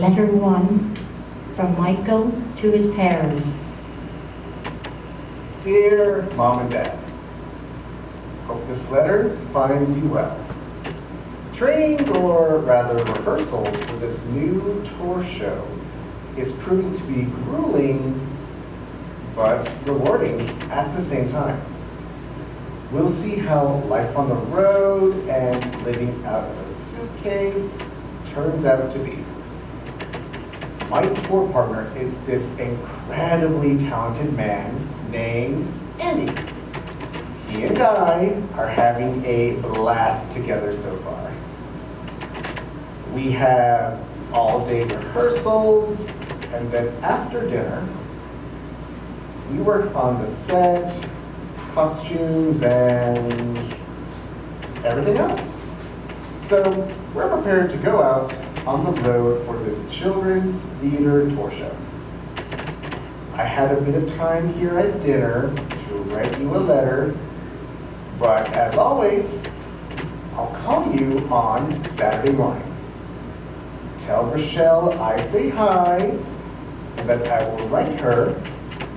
Letter 1 from Michael to his parents. Dear Mom and Dad, hope this letter finds you well. Training, or rather rehearsals, for this new tour show is proving to be grueling but rewarding at the same time. We'll see how life on the road and living out of a suitcase turns out to be. My tour partner is this incredibly talented man named Andy. He and I are having a blast together so far. We have all-day rehearsals, and then after dinner, we work on the set, costumes, and everything else. So we're prepared to go out on the road for this children's theater tour show. I had a bit of time here at dinner to write you a letter, but as always, I'll call you on Saturday morning. Tell Rachelle I say hi, and that I will write her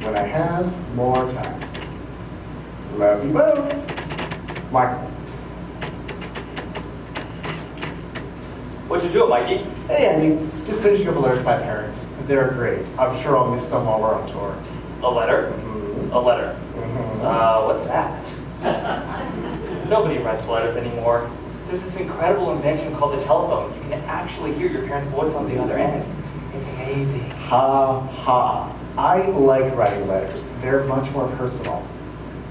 when I have more time. Love you both. Michael. What'd you do, Mikey? Hey, Andy. Just finishing up a letter to my parents. They're great. I'm sure I'll miss them while we're on tour. A letter? Mm-hmm. A letter. Mm-hmm. What's that? Nobody writes letters anymore. There's this incredible invention called the telephone. You can actually hear your parents' voice on the other end. It's amazing. Ha ha. I like writing letters. They're much more personal.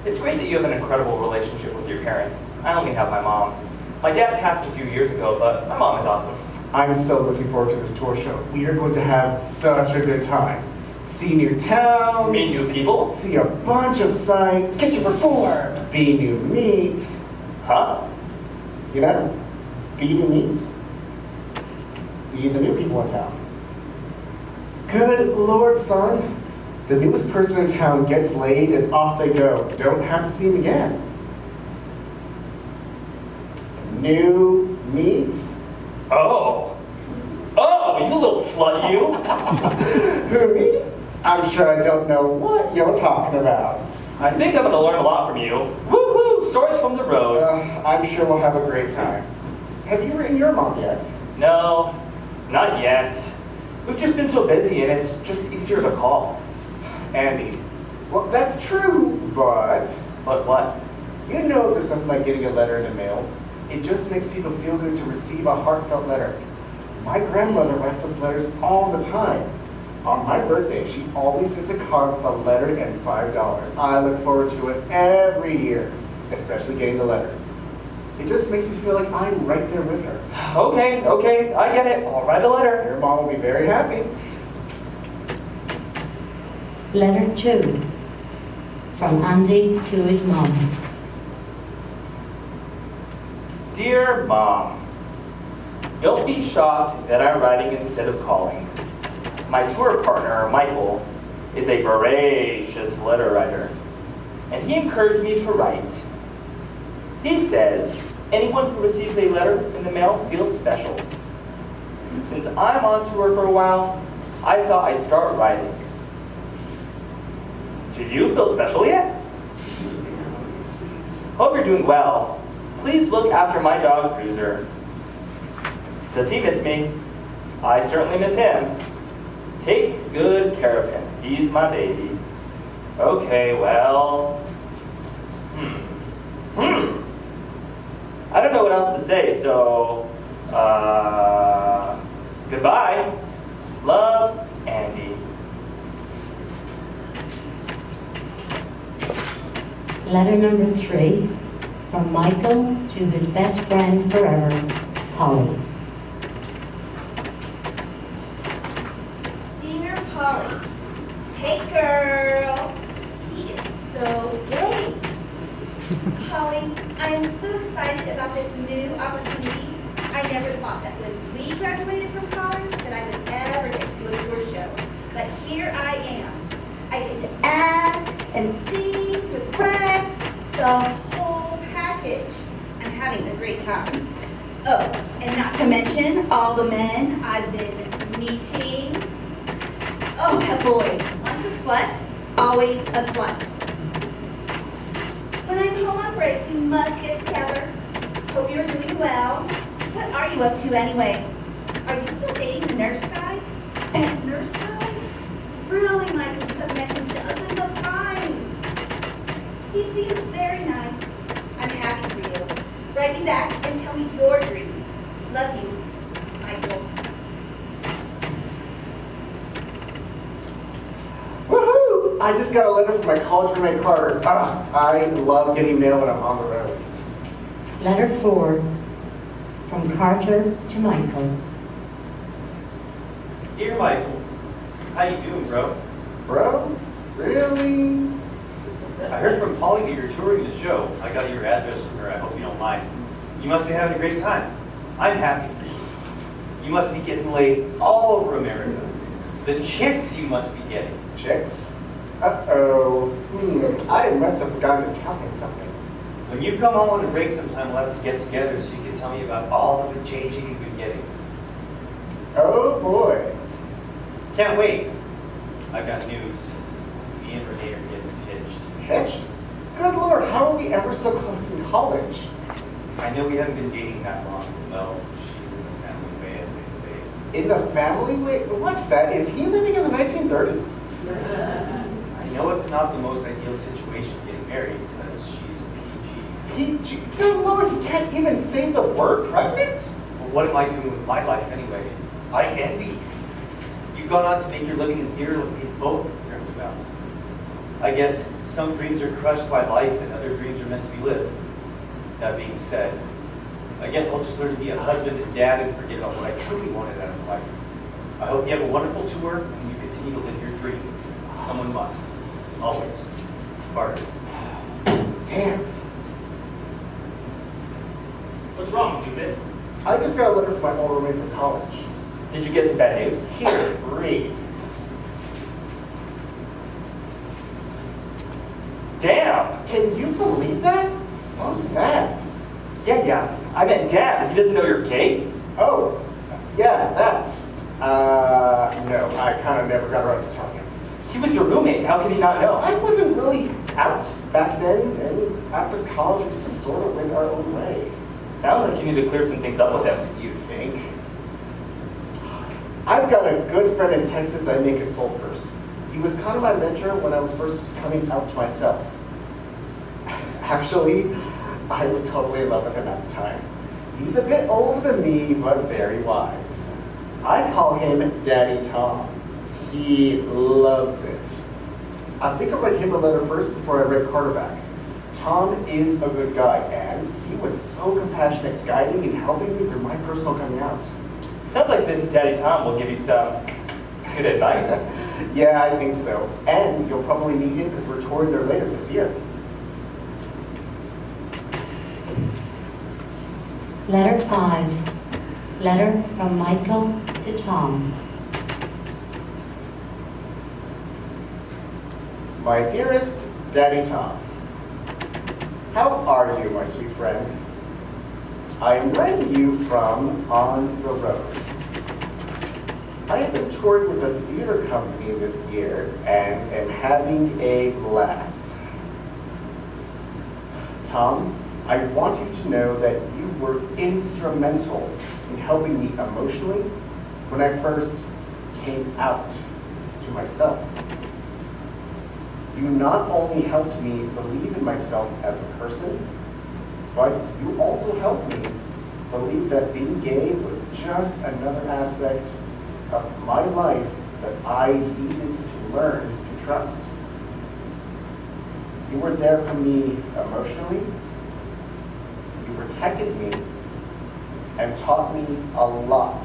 It's great that you have an incredible relationship with your parents. I only have my mom. My dad passed a few years ago, but my mom is awesome. I'm so looking forward to this tour show. We are going to have such a good time. See new towns. Meet new people. See a bunch of sights. Get to perform. Be new meat. Huh? You know, be new meat. Be the new people in town. Good Lord, son. The newest person in town gets laid and off they go. Don't have to see him again. New meat? Oh, you little slut, you. Who, me? I'm sure I don't know what you're talking about. I think I'm going to learn a lot from you. Woo-hoo, stories from the road. I'm sure we'll have a great time. Have you written your mom yet? No, not yet. We've just been so busy and it's just easier to call. Andy, well, that's true, but... But what? You know there's nothing like getting a letter in the mail. It just makes people feel good to receive a heartfelt letter. My grandmother writes us letters all the time. On my birthday, she always sends a card with a letter and $5. I look forward to it every year, especially getting the letter. It just makes me feel like I'm right there with her. Okay, I get it. I'll write a letter. Your mom will be very happy. Letter 2 from Andy to his mom. Dear Mom, don't be shocked that I'm writing instead of calling. My tour partner, Michael, is a voracious letter writer, and he encouraged me to write. He says anyone who receives a letter in the mail feels special. Since I'm on tour for a while, I thought I'd start writing. Do you feel special yet? Hope you're doing well. Please look after my dog, Cruiser. Does he miss me? I certainly miss him. Take good care of him. He's my baby. Okay, well... I don't know what else to say, so... Goodbye. Love, Andy. Letter number 3 from Michael to his best friend forever, Polly. Dear Polly, hey girl, he is so gay. Polly, I am so excited about this new opportunity. I never thought that when we graduated from college that I would ever get to do a tour show. But here I am. I get to act and sing, direct, the whole package. I'm having a great time. Oh, and not to mention all the men I've been Meeting. Oh, that boy. Once a slut, always a slut. When I'm home on break, we must get together. Hope you're doing well. What are you up to anyway? Are you still dating the nurse guy? That nurse guy? Really, Michael, you have met him dozens of times. He seems very nice. I'm happy for you. Write me back and tell me your dreams. Love you, Michael. Woohoo! I just got a letter from my college roommate Carter. I love getting mail when I'm on the road. Letter 4, from Carter to Michael. Dear Michael, how you doing, bro? Bro? Really? I heard from Polly that you're touring the show. I got your address from her. I hope you don't mind. You must be having a great time. I'm happy for you. You must be getting laid all over America. The chicks you must be getting. Chicks? Uh-oh. I must have forgotten to tell him something. When you come home on a break sometime, we'll have to get together so you can tell me about all of the changing you've been getting. Oh boy. Can't wait. I got news. Me and Renee are getting hitched. Hitched? Good Lord, how are we ever so close in college? I know we haven't been dating that long. Well, she's in the family way, as they say. In the family? Wait, what's that? Is he living in the 1930s? I know it's not the most ideal situation getting married because she's PG. PG? Good Lord, he can't even say the word pregnant? Well, what am I doing with my life anyway? I envy. You've gone on to make your living in theater like we both dreamed about. I guess some dreams are crushed by life and other dreams are meant to be lived. That being said, I guess I'll just learn to be a husband and dad and forget about what I truly wanted out of life. I hope you have a wonderful tour and you continue to live your dream. Someone must. Always. Carter. Damn. What's wrong, Judas? I just got a letter from my old roommate from college. Did you get some bad news? Here, read. Damn! Can you believe that? So sad. Yeah. I meant damn. He doesn't know you're gay? Oh, yeah, that. No, I kind of never got around to telling him. He was your roommate. How could he not know? I wasn't really out back then, and after college we sort of went our own way. Sounds like you need to clear some things up with him. You think? I've got a good friend in Texas I may consult first. He was kind of my mentor when I was first coming out to myself. Actually, I was totally in love with him at the time. He's a bit older than me, but very wise. I call him Daddy Tom. He loves it. I think I read him a letter first before I read Carter back. Tom is a good guy, and he was so compassionate, guiding and helping me through my personal coming out. Sounds like this Daddy Tom will give you some good advice. Yeah, I think so. And you'll probably meet him because we're touring there later this year. Letter 5, letter from Michael to Tom. My dearest Daddy Tom, how are you, my sweet friend? I am writing you from on the road. I have been touring with a theater company this year and am having a blast. Tom, I want you to know that you were instrumental in helping me emotionally when I first came out to myself. You not only helped me believe in myself as a person, but you also helped me believe that being gay was just another aspect of my life that I needed to learn to trust. You were there for me emotionally, you protected me, and taught me a lot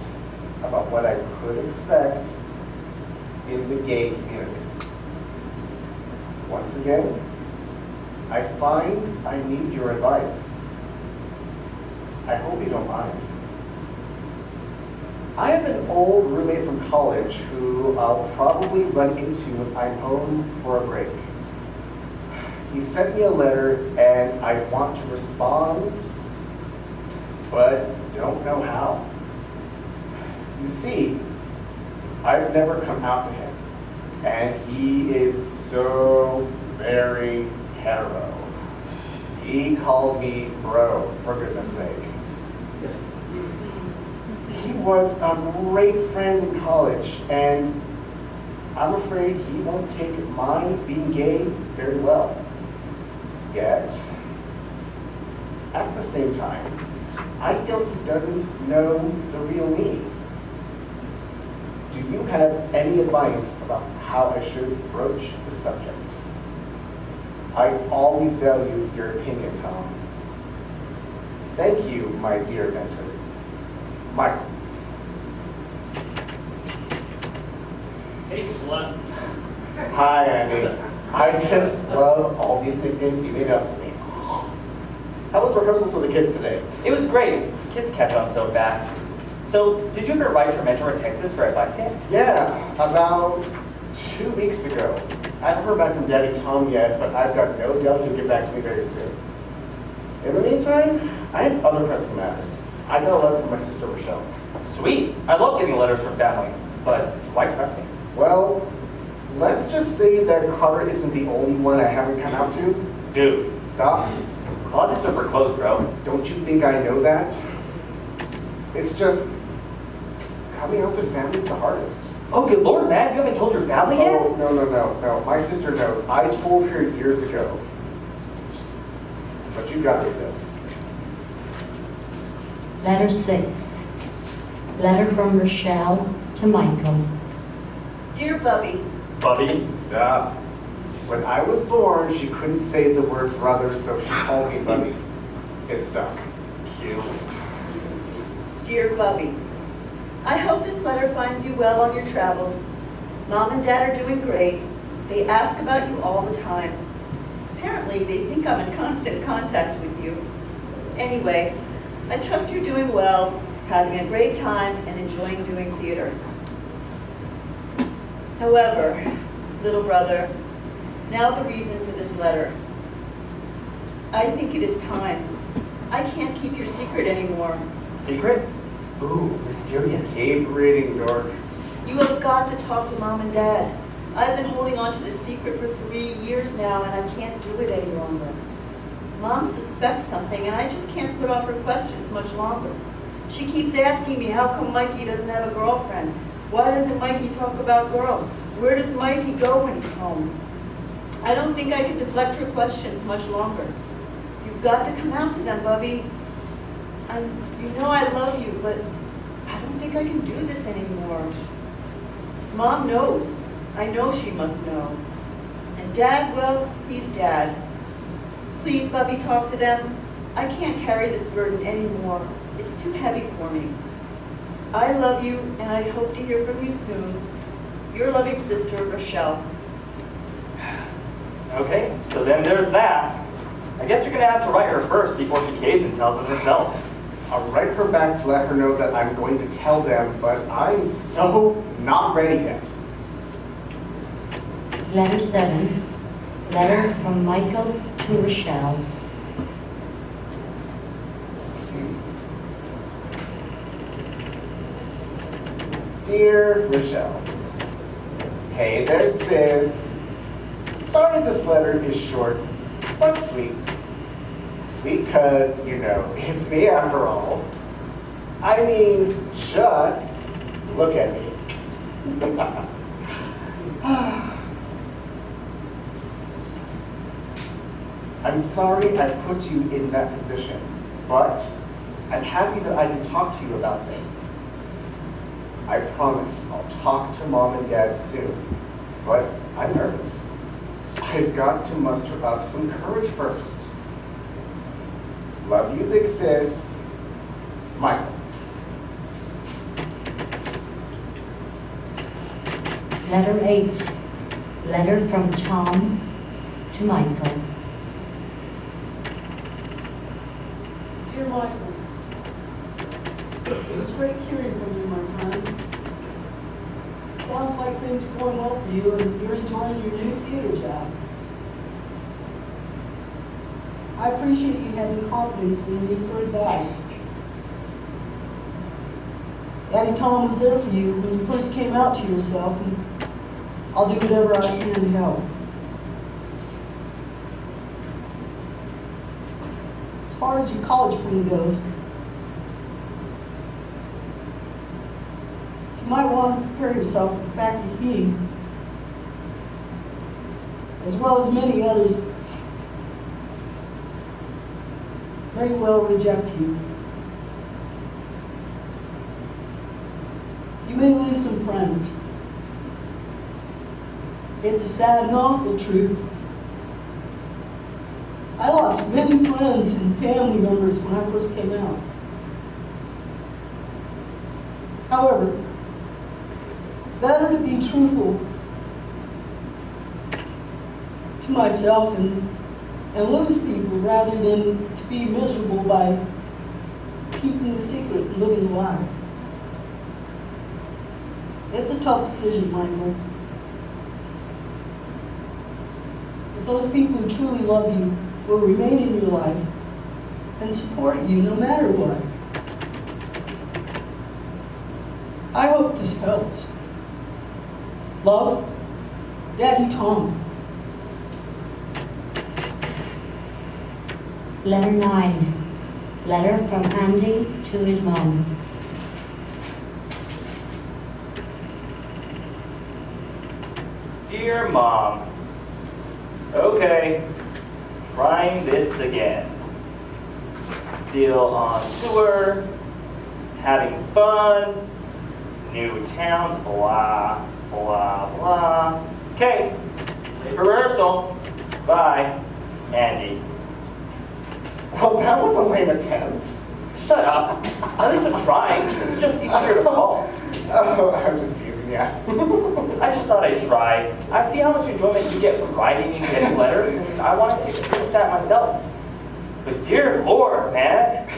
about what I could expect in the gay community. Once again, I find I need your advice. I hope you don't mind. I have an old roommate from college who I'll probably run into when I'm home for a break. He sent me a letter and I want to respond, but don't know how. You see, I've never come out to him, and he is so very hetero. He called me bro, for goodness sake. He was a great friend in college, and I'm afraid he won't take my being gay very well. Yet, at the same time, I feel he doesn't know the real me. Do you have any advice about how I should broach the subject? I always value your opinion, Tom. Thank you, my dear mentor. Michael. Hey, slut. Hi, Andy. I just love all these nicknames you made up for me. How was rehearsals for the kids today? It was great. Kids catch on so fast. So, did you ever write your mentor in Texas for advice yet? Yeah, about 2 weeks ago. I haven't heard back from Daddy Tom yet, but I've got no doubt he'll get back to me very soon. In the meantime, I have other pressing matters. I got a letter from my sister Rachelle. Sweet. I love getting letters from family, but it's quite pressing. Well, let's just say that Carla isn't the only one I haven't come out to. Dude, Stop. closets are for clothes, bro. Don't you think I know that? It's just, coming out to family's the hardest. Oh, good lord, man. You haven't told your family yet? Oh, no. My sister knows. I told her years ago. But you got me this. Letter 6. Letter from Rachelle to Michael. Dear Bubby, Bubby. Stop. When I was born, she couldn't say the word brother, so she called me Bubby. It stuck. Cute. Dear Bubby, I hope this letter finds you well on your travels. Mom and Dad are doing great. They ask about you all the time. Apparently, they think I'm in constant contact with you. Anyway, I trust you're doing well, having a great time, and enjoying doing theater. However, little brother, now the reason for this letter. I think it is time. I can't keep your secret anymore. Secret? Ooh, mysterious. Keep reading, dork. You have got to talk to Mom and Dad. I've been holding on to this secret for 3 years now, and I can't do it any longer. Mom suspects something, and I just can't put off her questions much longer. She keeps asking me how come Mikey doesn't have a girlfriend. Why doesn't Mikey talk about girls? Where does Mikey go when he's home? I don't think I can deflect her questions much longer. You've got to come out to them, Bubby. You know I love you, but I don't think I can do this anymore. Mom knows. I know she must know. And Dad, well, he's Dad. Please, Bubby, talk to them. I can't carry this burden anymore. It's too heavy for me. I love you, and I hope to hear from you soon. Your loving sister, Rachelle. Okay, so then there's that. I guess you're gonna have to write her first before she caves and tells them herself. I'll write her back to let her know that I'm going to tell them, but I'm so not ready yet. Letter 7. Letter from Michael to Rachelle. Dear Rachelle, hey there, sis. Sorry this letter is short, but sweet. Sweet because, you know, it's me after all. I mean, just look at me. I'm sorry I put you in that position, but I'm happy that I can talk to you about things. I promise I'll talk to Mom and Dad soon, but I'm nervous. I've got to muster up some courage first. Love you, big sis. Michael. Letter 8. Letter from Tom to Michael. Dear Michael, it was great hearing from you, my friend. It sounds like things are going well for you and you're enjoying your new theater job. I appreciate you having confidence in me for advice. Daddy Tom was there for you when you first came out to yourself, and I'll do whatever I can to help. As far as your college plan goes, you might want to prepare yourself for the fact that he, as well as many others, may well reject you. You may lose some friends. It's a sad and awful truth. I lost many friends and family members when I first came out. However, it's better to be truthful to myself and lose people rather than to be miserable by keeping a secret and living a lie. It's a tough decision, Michael. But those people who truly love you will remain in your life and support you no matter what. I hope this helps. Love, Daddy Tom. Letter 9. Letter from Andy to his mom. Dear Mom, okay, trying this again. Still on tour, having fun, new towns, blah, blah, blah. Okay, late for rehearsal. Bye, Andy. Well, that was a lame attempt. Shut up. At least I'm trying. It's just easier to call. Oh, I'm just teasing you. I just thought I'd try. I see how much enjoyment you get from writing and getting letters, and I wanted to experience that myself. But dear Lord, man,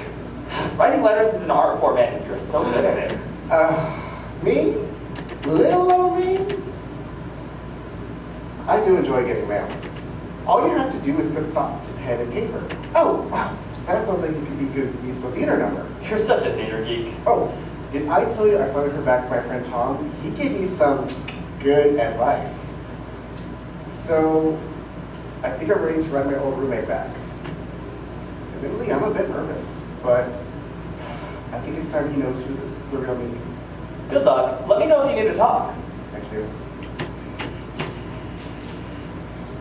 writing letters is an art form, and you're so good at it. Me? Little old me? I do enjoy getting mail. All you have to do is put thought to pen and paper. Oh, wow, that sounds like you could be good musical theater number. You're such a theater geek. Oh, did I tell you I finally heard back from my friend Tom? He gave me some good advice. So, I think I'm ready to run my old roommate back. Admittedly, I'm a bit nervous, but I think it's time he knows who the real me is. Good luck. Let me know if you need to talk. Thank you.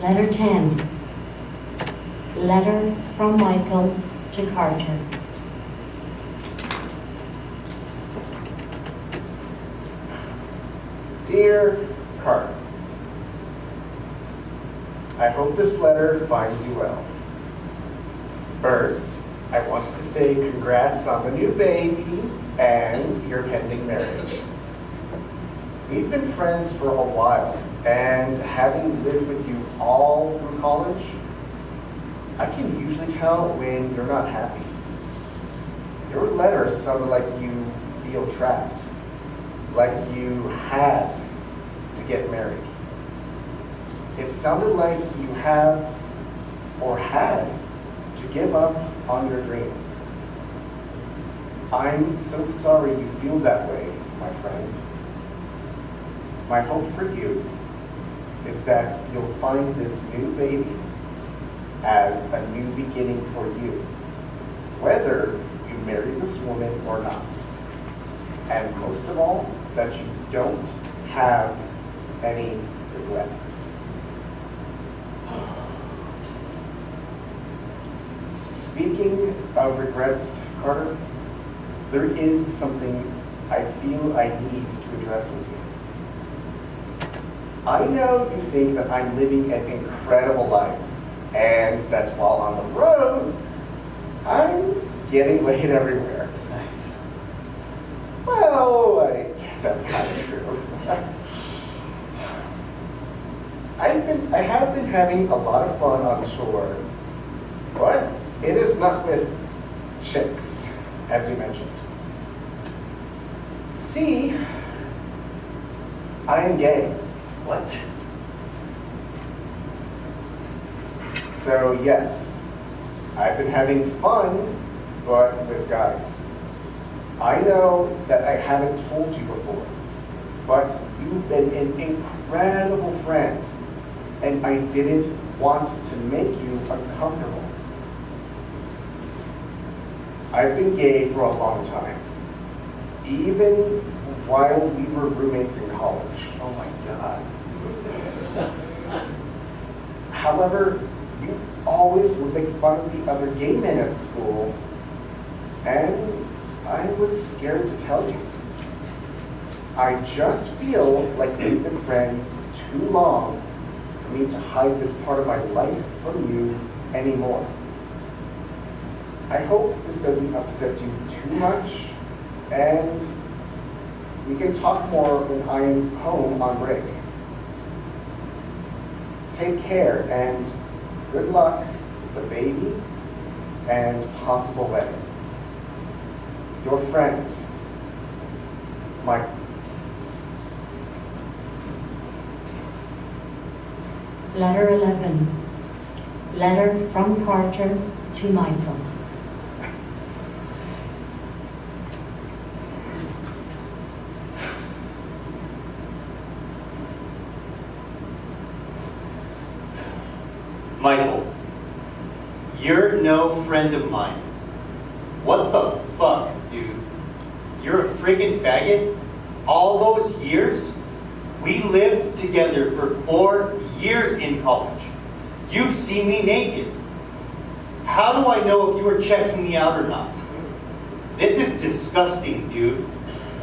Letter 10. Letter from Michael to Carter. Dear Carla, I hope this letter finds you well. First, I wanted to say congrats on the new baby and your pending marriage. We've been friends for a while, and having lived with you all through college, I can usually tell when you're not happy. Your letters sounded like you feel trapped, like you had to get married. It sounded like you have or had to give up on your dreams. I'm so sorry you feel that way, my friend. My hope for you is that you'll find this new baby as a new beginning for you, whether you marry this woman or not. And most of all, that you don't have any regrets. Speaking of regrets, Carter, there is something I feel I need to address with you. I know you think that I'm living an incredible life, and that while on the road, I'm getting laid everywhere. Nice. Well, I guess that's kind of true. I have been having a lot of fun on tour, but it is not with chicks, as you mentioned. See, I am gay. What? So yes, I've been having fun, but with guys. I know that I haven't told you before, but you've been an incredible friend, and I didn't want to make you uncomfortable. I've been gay for a long time, even while we were roommates in college. Oh my God. However, you always would make fun of the other gay men at school, and I was scared to tell you. I just feel like we've been friends too long for me to hide this part of my life from you anymore. I hope this doesn't upset you too much, and we can talk more when I am home on break. Take care, and good luck with the baby and possible wedding. Your friend, Michael. Letter 11. Letter from Carter to Michael. Michael, you're no friend of mine. What the fuck, dude? You're a friggin' faggot? All those years? We lived together for 4 years in college. You've seen me naked. How do I know if you were checking me out or not? This is disgusting, dude.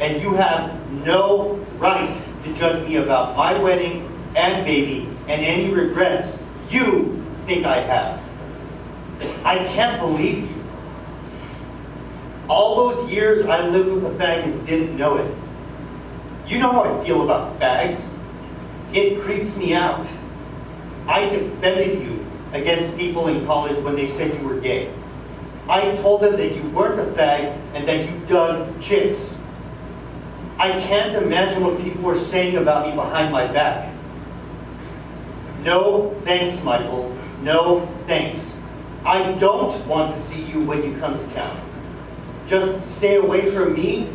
And you have no right to judge me about my wedding and baby and any regrets you think I have. I can't believe you. All those years I lived with a fag and didn't know it. You know how I feel about fags. It creeps me out. I defended you against people in college when they said you were gay. I told them that you weren't a fag and that you dug chicks. I can't imagine what people were saying about me behind my back. No thanks, Michael. No thanks. I don't want to see you when you come to town. Just stay away from me,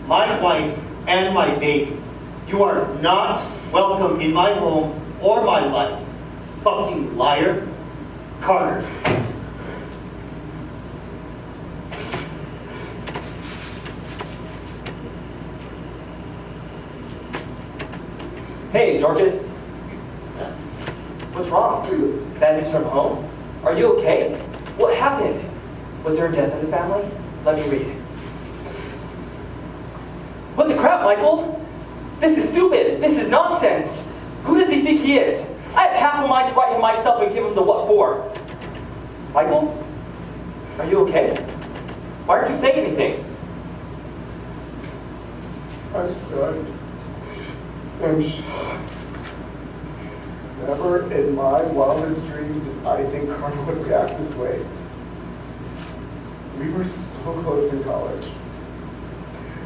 my wife, and my baby. You are not welcome in my home or my life. Fucking liar. Carter. Hey, Dorcas. What's wrong? Bad news from home? Are you okay? What happened? Was there a death in the family? Let me read. What the crap, Michael? This is stupid. This is nonsense. Who does he think he is? I have half a mind to write him myself and give him the what for. Michael? Are you okay? Why aren't you saying anything? I'm stunned. I'm shocked. Never in my wildest dreams did I think Carla would react this way. We were so close in college.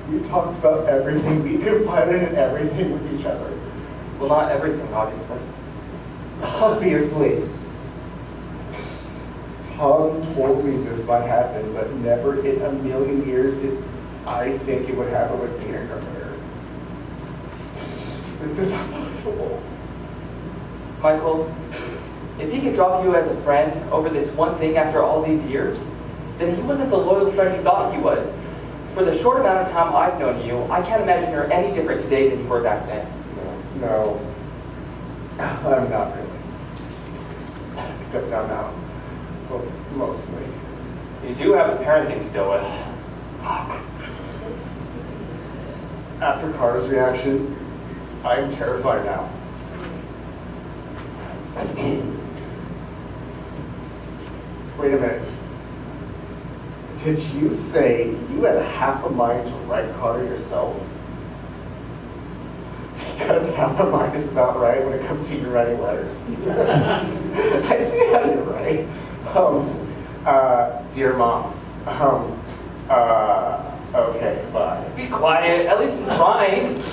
We talked about everything. We confided in everything with each other. Well, not everything, obviously. Obviously. Tom told me this might happen, but never in a million years did I think it would happen with me and Romero. This is unbelievable. Michael, if he could drop you as a friend over this one thing after all these years, then he wasn't the loyal friend you thought he was. For the short amount of time I've known you, I can't imagine you're any different today than you were back then. No, I'm not really. Except I'm out. Well, mostly. You do have a parenting to deal with. After Carter's reaction, I am terrified now. Wait a minute. Did you say you had half a mind to write Carter yourself? Because half a mind is about right when it comes to you writing letters. I see how you're right. Dear Mom. Okay, bye. Be quiet, at least I'm trying.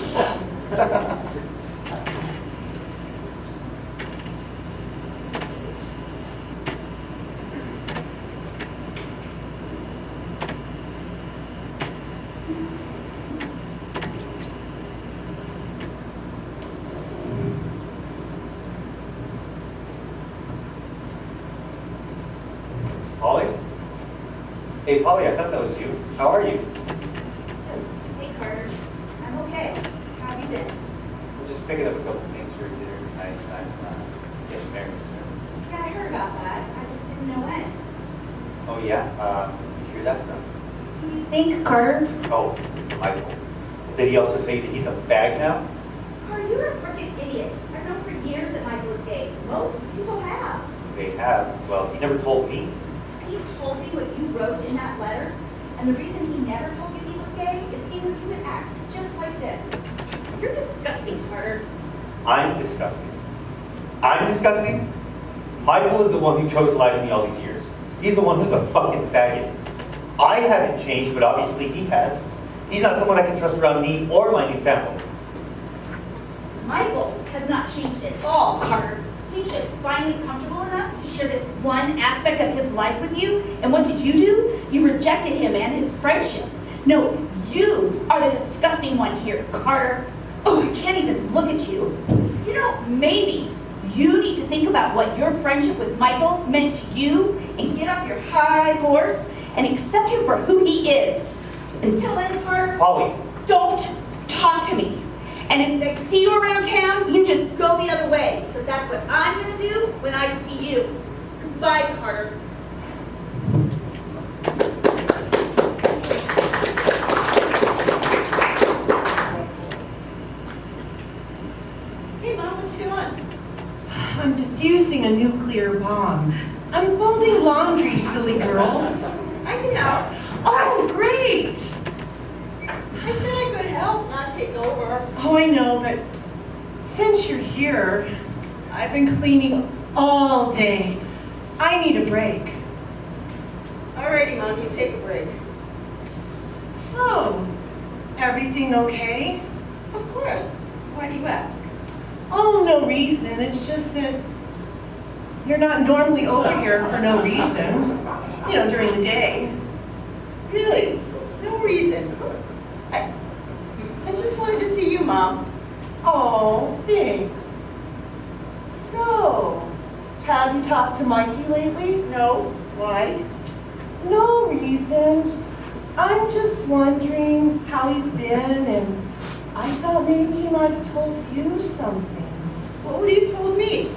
Hey, Polly, I thought that was you. How are you? Hey, Carter. I'm okay. How have you been? We're just picking up a couple things for dinner tonight. I'm getting married soon. Yeah, I heard about that. I just didn't know when. Oh, yeah? Did you hear that from? What do you think, Carter? Oh, Michael. Did he also tell you that he's a fag now? Carter, you're a freaking idiot. I've known for years that Michael is gay. Most people have. They have. Well, he never told me. He told me what you wrote in that letter, and the reason he never told you he was gay is he knew you would act just like this. You're disgusting, Carter. I'm disgusting. I'm disgusting? Michael is the one who chose to lie to me all these years. He's the one who's a fucking faggot. I haven't changed, but obviously he has. He's not someone I can trust around me or my new family. Michael has not changed at all, Carter. He's just finally comfortable enough to share this one aspect of his life with you. And what did you do? You rejected him and his friendship. No, you are the disgusting one here, Carter. Oh, I can't even look at you. You know, maybe you need to think about what your friendship with Michael meant to you and get off your high horse and accept him for who he is. Until then, Carter, Polly. don't talk to me. And if I see you around town, you just go the other way, because that's what I'm going to do when I see you. Goodbye, Carter. Hey, Mom, what you doing? I'm defusing a nuclear bomb. I'm folding laundry, silly girl. I can help. Oh, great! I said I could help, not take over. Oh, I know, but since you're here, I've been cleaning all day. I need a break. Alrighty, Mom, you take a break. So, everything okay? Of course. Why do you ask? Oh, no reason. It's just that you're not normally over here for no reason. You know, during the day. Really? No reason. I just wanted to see you, Mom. Oh, thanks. So, have you talked to Mikey lately? No. Why? No reason. I'm just wondering how he's been, and I thought maybe he might have told you something. What would he have told me?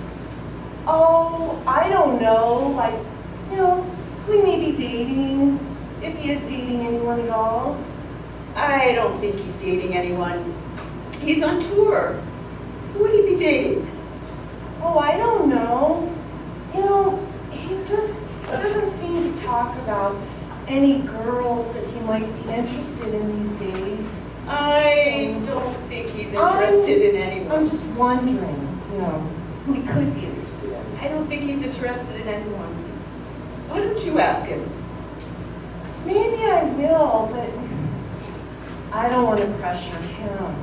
Oh, I don't know. Like, you know, we may be dating, if he is dating anyone at all. I don't think he's dating anyone. He's on tour. Who would he be dating? Oh, I don't know. You know, he just doesn't seem to talk about any girls that he might be interested in these days. I don't think he's interested in anyone. I'm just wondering, you know, who he could be interested in. I don't think he's interested in anyone. Why don't you ask him? Maybe I will, but I don't want to pressure him.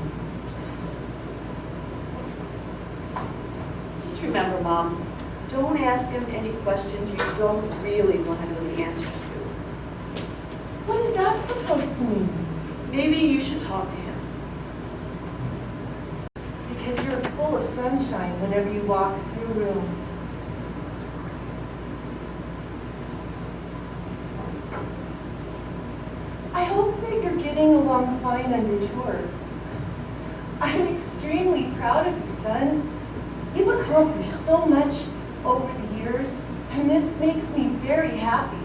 Just remember, Mom, don't ask him any questions you don't really want to know the answers to. What is that supposed to mean? Maybe you should talk to him. Because you're full of sunshine whenever you walk through a room. I hope that you're getting along fine on your tour. I'm extremely proud of you, son. You've accomplished so much over the years, and this makes me very happy.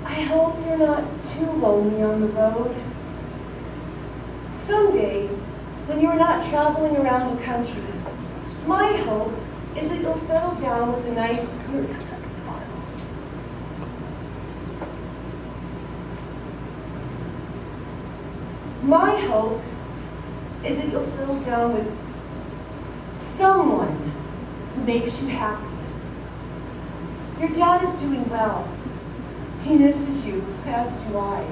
I hope you're not too lonely on the road. Someday, when you're not traveling around the country, my hope is that you'll settle down with a nice group. My hope is that you'll settle down with someone who makes you happy. Your dad is doing well. He misses you, as do I.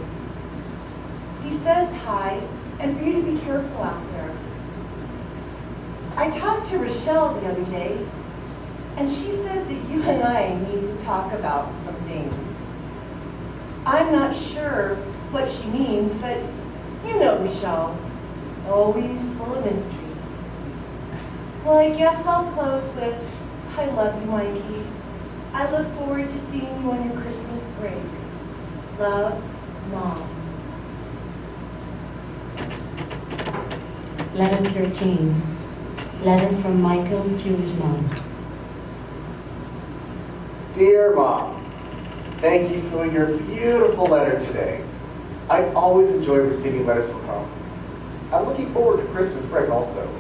He says hi, and for you to be careful out there. I talked to Rachelle the other day, and she says that you and I need to talk about some things. I'm not sure what she means, but you know Rachelle, always full of mystery. Well, I guess I'll close with, I love you, Mikey. I look forward to seeing you on your Christmas break. Love, Mom. Letter 13. Letter from Michael to his mom. Dear Mom, thank you for your beautiful letter today. I always enjoy receiving letters from home. I'm looking forward to Christmas break also.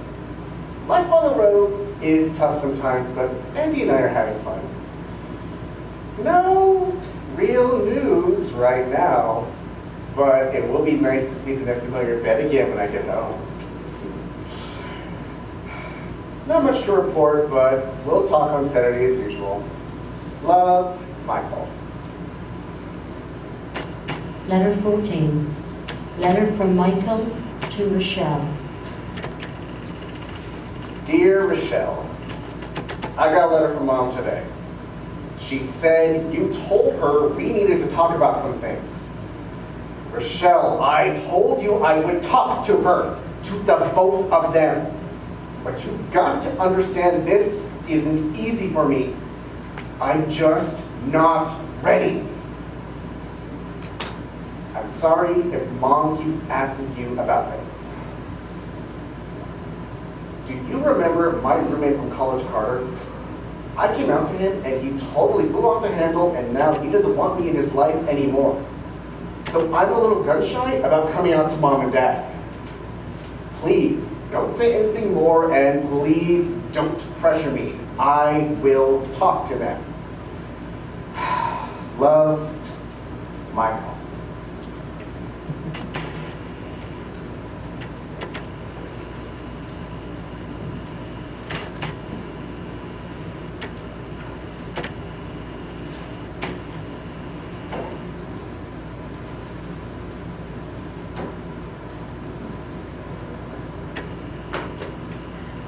Life on the road is tough sometimes, but Andy and I are having fun. No real news right now, but it will be nice to see the familiar bed again when I get home. Not much to report, but we'll talk on Saturday as usual. Love, Michael. Letter 14. Letter from Michael to Rachelle. Dear Rachelle, I got a letter from Mom today. She said you told her we needed to talk about some things. Rachelle, I told you I would talk to her, to the both of them. But you've got to understand this isn't easy for me. I'm just not ready. I'm sorry if Mom keeps asking you about things. Do you remember my roommate from college, Carter? I came out to him and he totally flew off the handle and now he doesn't want me in his life anymore. So I'm a little gun shy about coming out to Mom and Dad. Please, don't say anything more and please don't pressure me. I will talk to them. Love, Michael.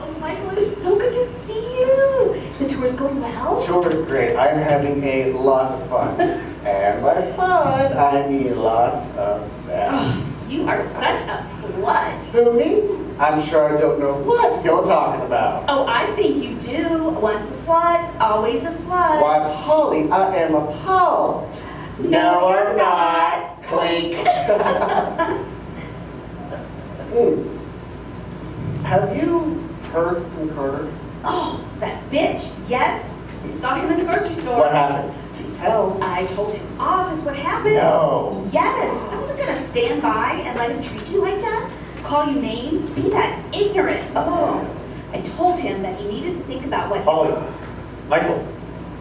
Oh, Michael, it's so good to see you. The tour's going well? Tour is great. I'm having a lot of fun. And by fun, I mean lots of sex. You are such a slut. Who, me? I'm sure I don't know what you're talking about. Oh, I think you do. Once a slut, always a slut. Why, Holly, I am appalled. No, you're not. Clink. Have you heard from Carter? Oh, that bitch. Yes. We saw him in the grocery store. What happened? Do tell. I told him off is what happened. No. Yes. I wasn't going to stand by and let him treat you like that. Call you names. Be that ignorant. Oh. I told him that he needed to think about what... Holly, Michael,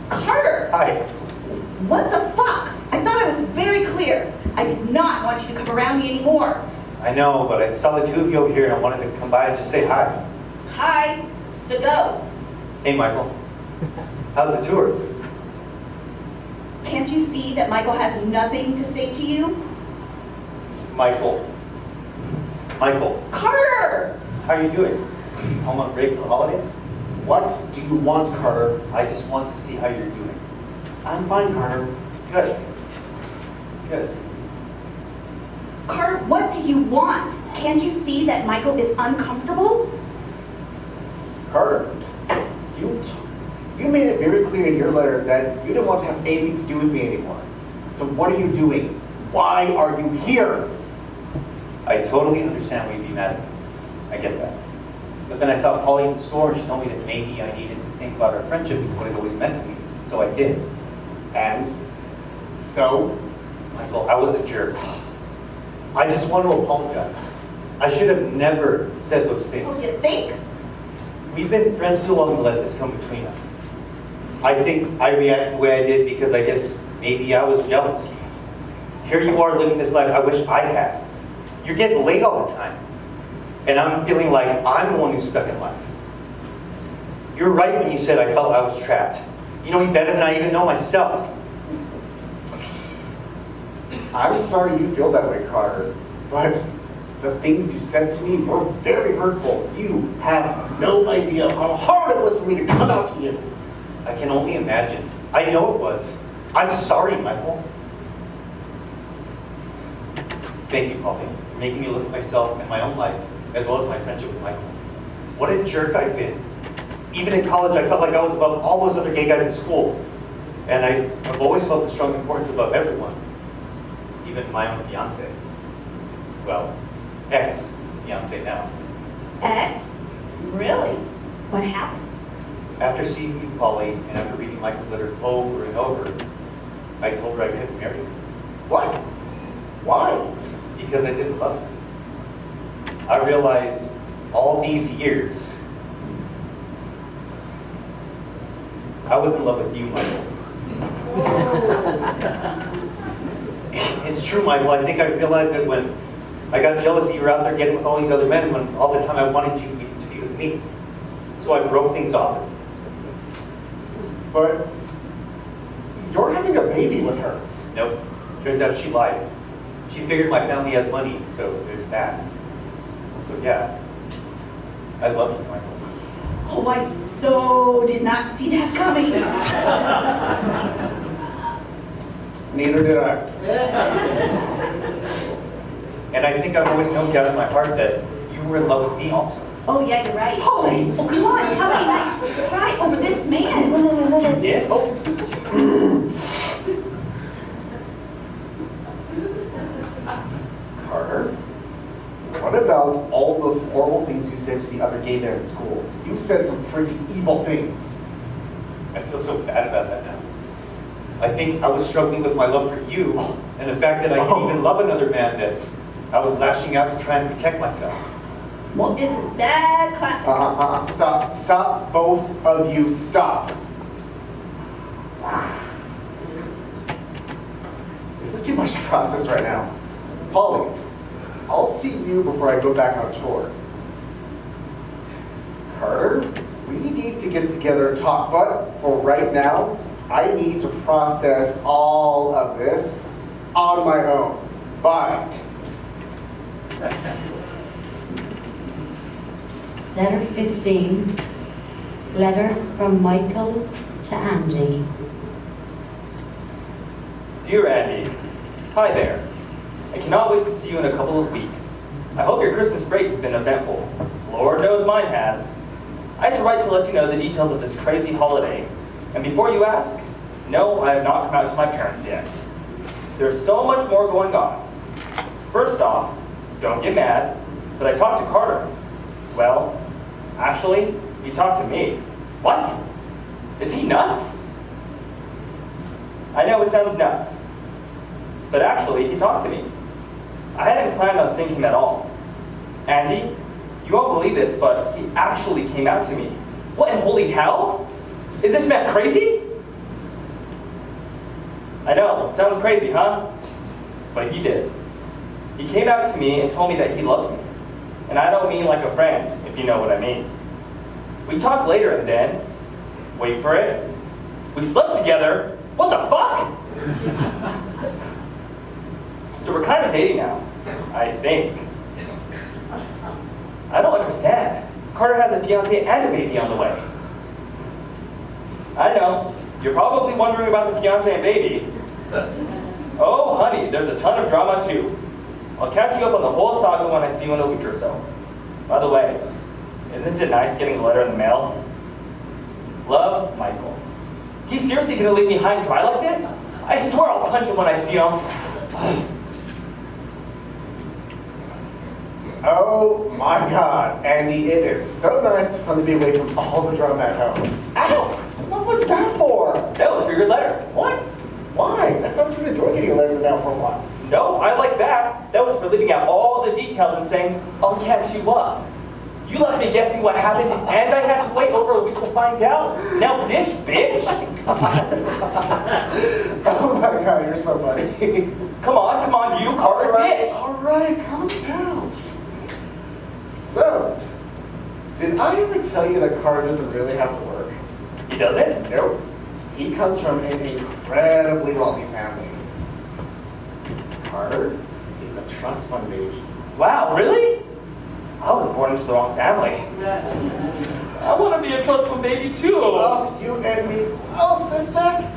Carter. hi. What the fuck? I thought I was very clear. I did not want you to come around me anymore. I know, but I saw the two of you over here and I wanted to come by and just say hi. Hi. So go. Hey, Michael. How's the tour? Can't you see that Michael has nothing to say to you? Michael. Michael, Carter! how are you doing? Home on break for the holidays? What do you want, Carter? I just want to see how you're doing. I'm fine, Carter. Good. Good. Carter, what do you want? Can't you see that Michael is uncomfortable? Carter, you made it very clear in your letter that you didn't want to have anything to do with me anymore. So what are you doing? Why are you here? I totally understand why you'd be mad at me. I get that. But then I saw Polly in the store and she told me that maybe I needed to think about our friendship and what it always meant to me. So I did. And so, Michael, I was a jerk. I just want to apologize. I should have never said those things. What do you think? We've been friends too long to let this come between us. I think I reacted the way I did because I guess maybe I was jealous. Here you are living this life I wish I had. You're getting laid all the time. And I'm feeling like I'm the one who's stuck in life. You're right when you said I felt I was trapped. You know me better than I even know myself. I'm sorry you feel that way, Carter, but the things you said to me were very hurtful. You have no idea how hard it was for me to come out to you. I can only imagine. I know it was. I'm sorry, Michael. Thank you, Polly, for making me look at myself and my own life, as well as my friendship with Michael. What a jerk I've been. Even in college, I felt like I was above all those other gay guys in school. And I've always felt the strong importance above everyone. even my own fiance. Well, ex-fiance now. Ex? Really? What happened? After seeing you, Polly, and after reading Michael's letter over and over, I told her I couldn't marry her. What? Why? Because I didn't love her. I realized all these years I was in love with you, Michael. It's true, Michael. I think I realized it when I got jealous that you were out there getting with all these other men when all the time I wanted you to be with me. So I broke things off. But you're having a baby with her. Nope. Turns out she lied. She figured my family has money, so there's that. So yeah, I love you, Michael. Oh, I so did not see that coming. Neither did I. And I think I've always known down in my heart that you were in love with me also. Oh, yeah, you're right. Polly! Oh, come on. How many nights did you cry over this man? You did? Oh. Carter, what about all those horrible things you said to the other gay men in school? You said some pretty evil things. I feel so bad about that now. I think I was struggling with my love for you and the fact that I didn't even love another man, that I was lashing out to try and protect myself. Well, isn't that classic? Stop, both of you, stop. This is too much to process right now. Polly, I'll see you before I go back on tour. Carter, we need to get together and talk, but for right now, I need to process all of this on my own. Bye. Letter 15, letter from Michael to Andy. Dear Andy, hi there. I cannot wait to see you in a couple of weeks. I hope your Christmas break has been eventful. Lord knows mine has. I had to write to let you know the details of this crazy holiday. And before you ask, no, I have not come out to my parents yet. There's so much more going on. First off, don't get mad, but I talked to Carter. Well, actually, he talked to me. What? Is he nuts? I know it sounds nuts, but actually, he talked to me. I hadn't planned on seeing him at all. Andy, you won't believe this, but he actually came out to me. What in holy hell? Is this man crazy? I know, sounds crazy, huh? But he did. He came out to me and told me that he loved me. And I don't mean like a friend, if you know what I mean. We talked later and then, wait for it, we slept together. What the fuck? So we're kind of dating now, I think. I don't understand. Carter has a fiancé and a baby on the way. I know, you're probably wondering about the fiancé and baby. Oh, honey, there's a ton of drama too. I'll catch you up on the whole saga when I see you in a week or so. By the way, isn't it nice getting a letter in the mail? Love, Michael. He's seriously gonna leave me high and dry like this? I swear I'll punch him when I see him. Oh my God, Andy, it is so nice to finally be away from all the drama at home. Ow! What was that for? That was for your letter. What? Why? I thought you'd enjoy getting a letter in the mail for once. No, I like that. That was for leaving out all the details and saying, I'll catch you up. You left me guessing what happened, and I had to wait over a week to find out. Now dish, bitch. Oh my God, you're so funny. Come on, you Carter, dish. All right, calm down. So, did I ever tell you that Carter doesn't really have to work? He doesn't? Nope. He comes from an incredibly wealthy family. Carter is a trust fund baby. Wow, really? I was born into the wrong family. I want to be a trust fund baby too. Oh, you and me. Oh, sister.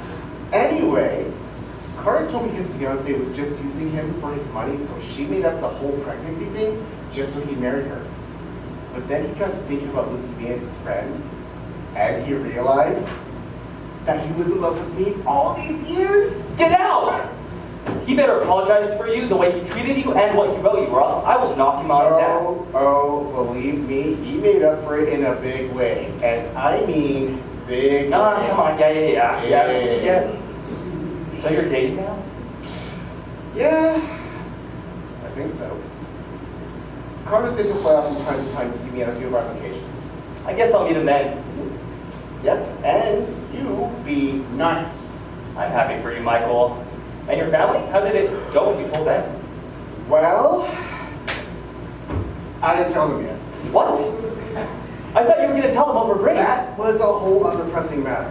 Anyway, Carter told me his fiancée was just using him for his money, so she made up the whole pregnancy thing just so he married her. But then he got to thinking about losing me as his friend, and he realized that he was in love with me all these years. Get out! He better apologize for you, the way he treated you, and what he wrote you, or else I will knock him on his ass. Oh, believe me, he made up for it in a big way. And I mean big No, way. come on, yeah. So you're dating now? Yeah, I think so. Conversation fly off from time to time to see me on a few of our vacations. I guess I'll meet him then. Yep, and you be nice. I'm happy for you, Michael. And your family? How did it go when you told them? Well, I didn't tell them yet. What? I thought you were going to tell them over break. That was a whole other pressing matter.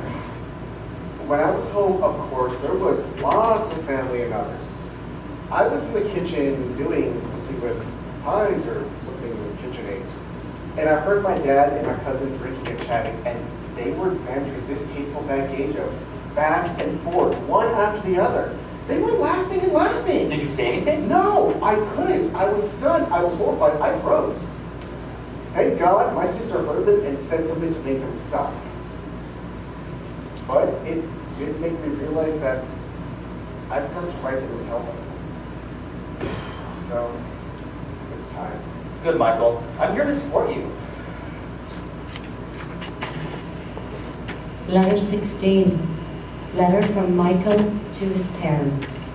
When I was home, of course, there was lots of family and others. I was in the kitchen doing something with pies or something with KitchenAid. And I heard my dad and my cousin drinking and chatting, and they were bantering distasteful bad gay jokes back and forth, one after the other. They were laughing and laughing. Did you say anything? No, I couldn't. I was stunned. I was horrified. I froze. Thank God my sister heard them and said something to make them stop. But it did make me realize that I've got to write them and tell them. So, it's time. Good, Michael. I'm here to support you. Letter 16. Letter from Michael to his parents.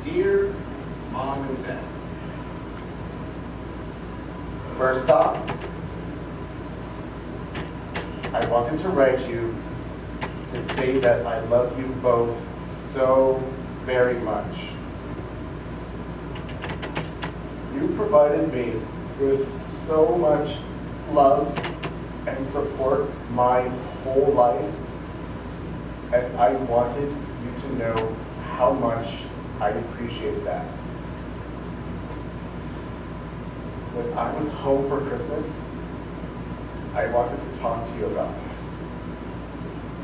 Dear Mom and Dad, first off, I wanted to write you to say that I love you both so very much. You provided me with so much love and support my whole life, and I wanted you to know how much I appreciate that. When I was home for Christmas, I wanted to talk to you about this.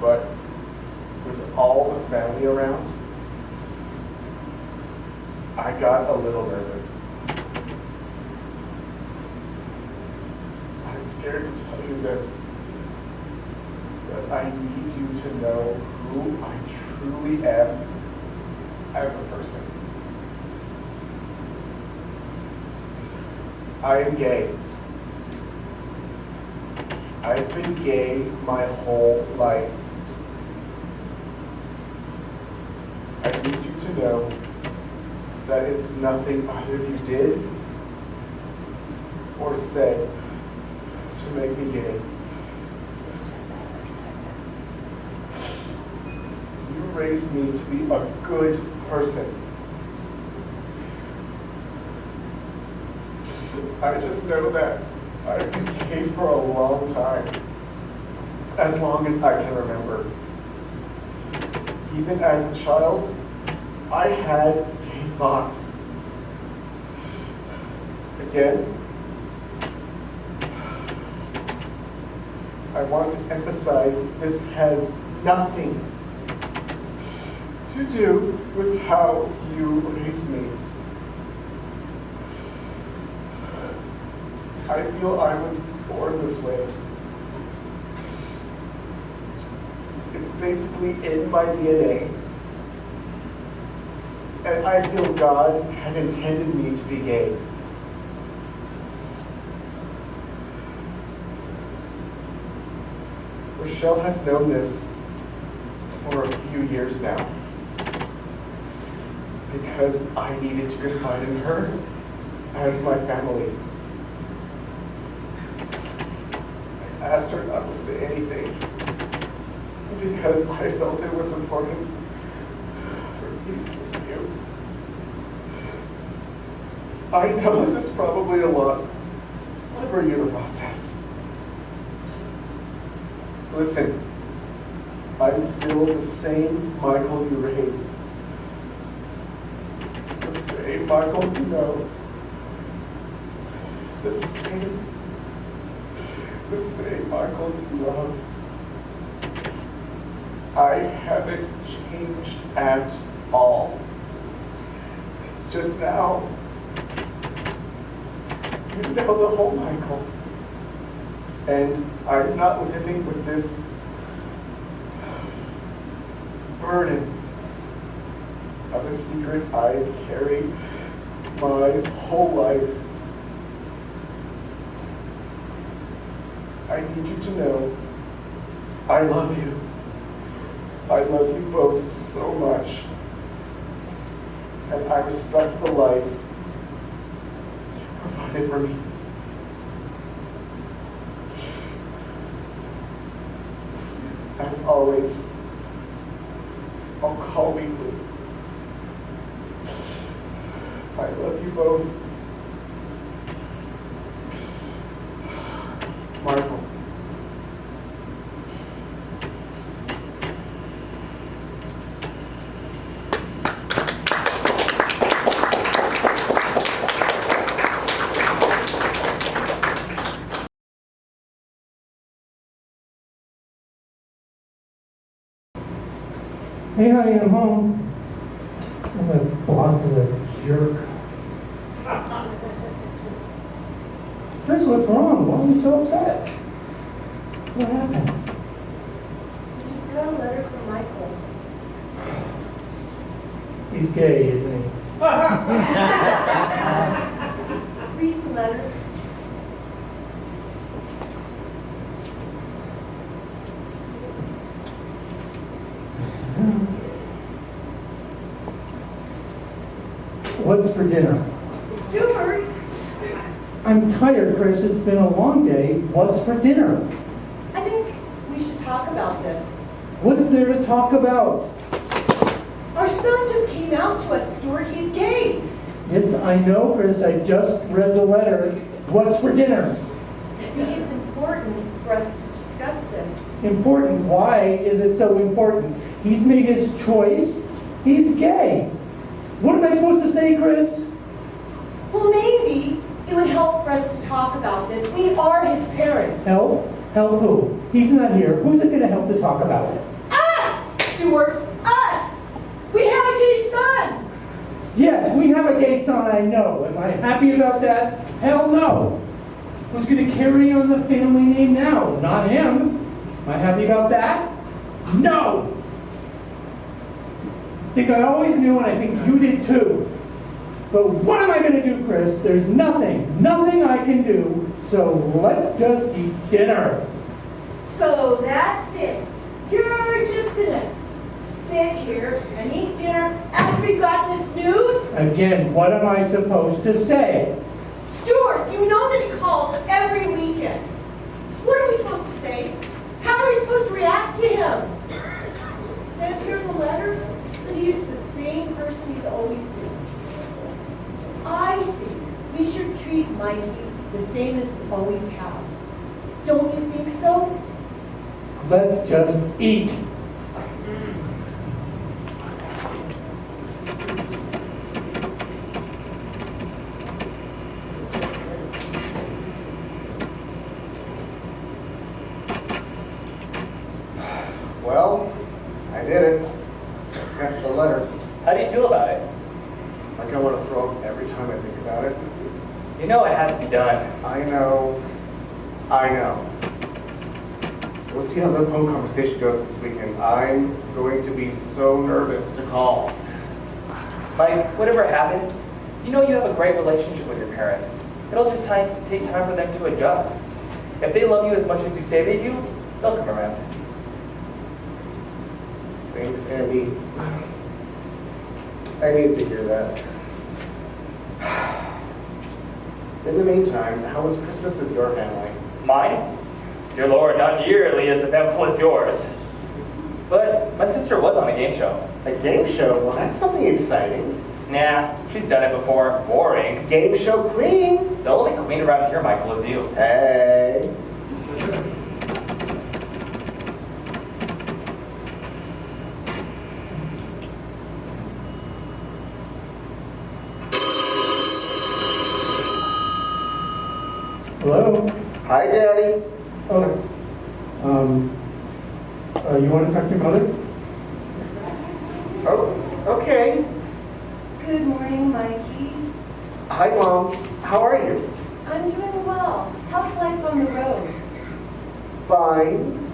But with all the family around, I got a little nervous. I'm scared to tell you this, but I need you to know who I truly am as a person. I am gay. I've been gay my whole life. I need you to know that it's nothing either of you did or said to make me gay. You raised me to be a good person. I just know that I've been gay for a long time, as long as I can remember. Even as a child, I had gay thoughts. Again, I want to emphasize this has nothing to do with how you raised me. I feel I was born this way. It's basically in my DNA. And I feel God had intended me to be gay. Rachelle has known this for a few years now. Because I needed to confide in her as my family. I asked her not to say anything because I felt it was important for me to tell you. I know this is probably a lot for you to process. Listen, I'm still the same Michael you raised. The same Michael you know. The same Michael you love. I haven't changed at all. It's just now, you know the whole Michael. And I'm not living with this burden of a secret I've carried my whole life. I need you to know I love you. I love you both so much. And I respect the life you provided for me. As always, I'll call weekly. I love you both. Michael. Hey honey, I'm home. And the boss is a jerk. Chris, what's wrong? Why are you so upset? What happened? I just got a letter from Michael. He's gay, isn't he? Read the letter. What's for dinner? Stewart! I'm tired, Chris. It's been a long day. What's for dinner? I think we should talk about this. What's there to talk about? Our son just came out to us, Stewart. He's gay. Yes, I know, Chris. I just read the letter. What's for dinner? I think it's important for us to discuss this. Important? Why is it so important? He's made his choice. He's gay. What am I supposed to say, Chris? Well, maybe it would help for us to talk about this. We are his parents. Help? Help who? He's not here. Who's it going to help to talk about it? Us! Stewart! Us! We have a gay son! Yes, we have a gay son, I know. Am I happy about that? Hell no. Who's going to carry on the family name now? Not him. Am I happy about that? No! I think I always knew, and I think you did too. But what am I going to do, Chris? There's nothing I can do. So let's just eat dinner. So that's it. You're just gonna sit here and eat dinner after we got this news? Again, what am I supposed to say? Stewart, you know that he calls every weekend. What are we supposed to say? How are we supposed to react to him? It says here in the letter that he's the same person he's always been. So I think we should treat Mikey the same as we always have. Don't you think so? Let's just eat. Well, I did it. I sent the letter. How do you feel about it? Like I want to throw up every time I think about it. You know it has to be done. I know. We'll see how the phone conversation goes this weekend. I'm going to be so nervous to call. Mike, whatever happens, you know you have a great relationship with your parents. It'll just take time for them to adjust. If they love you as much as you say they do, they'll come around. Thanks, Andy. I need to hear that. In the meantime, how was Christmas with your family? Mine? Dear Lord, not nearly as eventful as yours. But my sister was on a game show. A game show? Well, that's something exciting. Nah, she's done it before. Boring. Game show queen. The only queen around here, Michael, is you. Hey. Hello? Hi, Daddy. Oh. You want to talk to your mother? Oh, okay. Good morning, Mikey. Hi, Mom. How are you? I'm doing well. How's life on the road? Fine.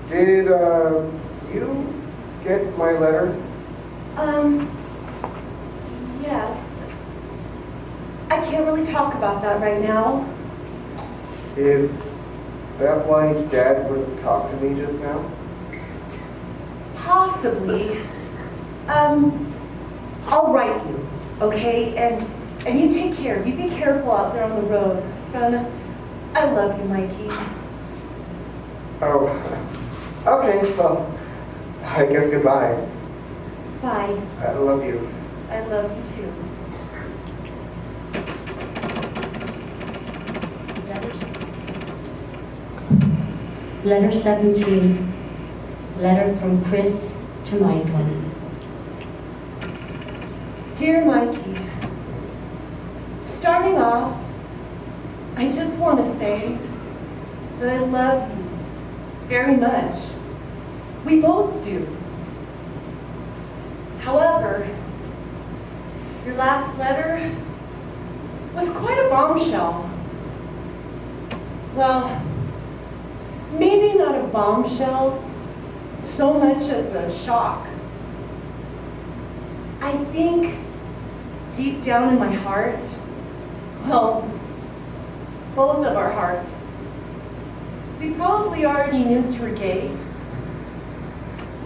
Did you get my letter? Yes. I can't really talk about that right now. Is that why Dad wouldn't talk to me just now? Possibly. I'll write you, okay? And you take care. You be careful out there on the road. Son, I love you, Mikey. Oh, okay, well, I guess goodbye. Bye. I love you. I love you too. Letter 17. Letter from Chris to Michael. Dear Mikey, starting off, I just want to say that I love you very much. We both do. However, your last letter was quite a bombshell. Well, maybe not a bombshell so much as a shock. I think deep down in my heart, well, both of our hearts, we probably already knew that you were gay.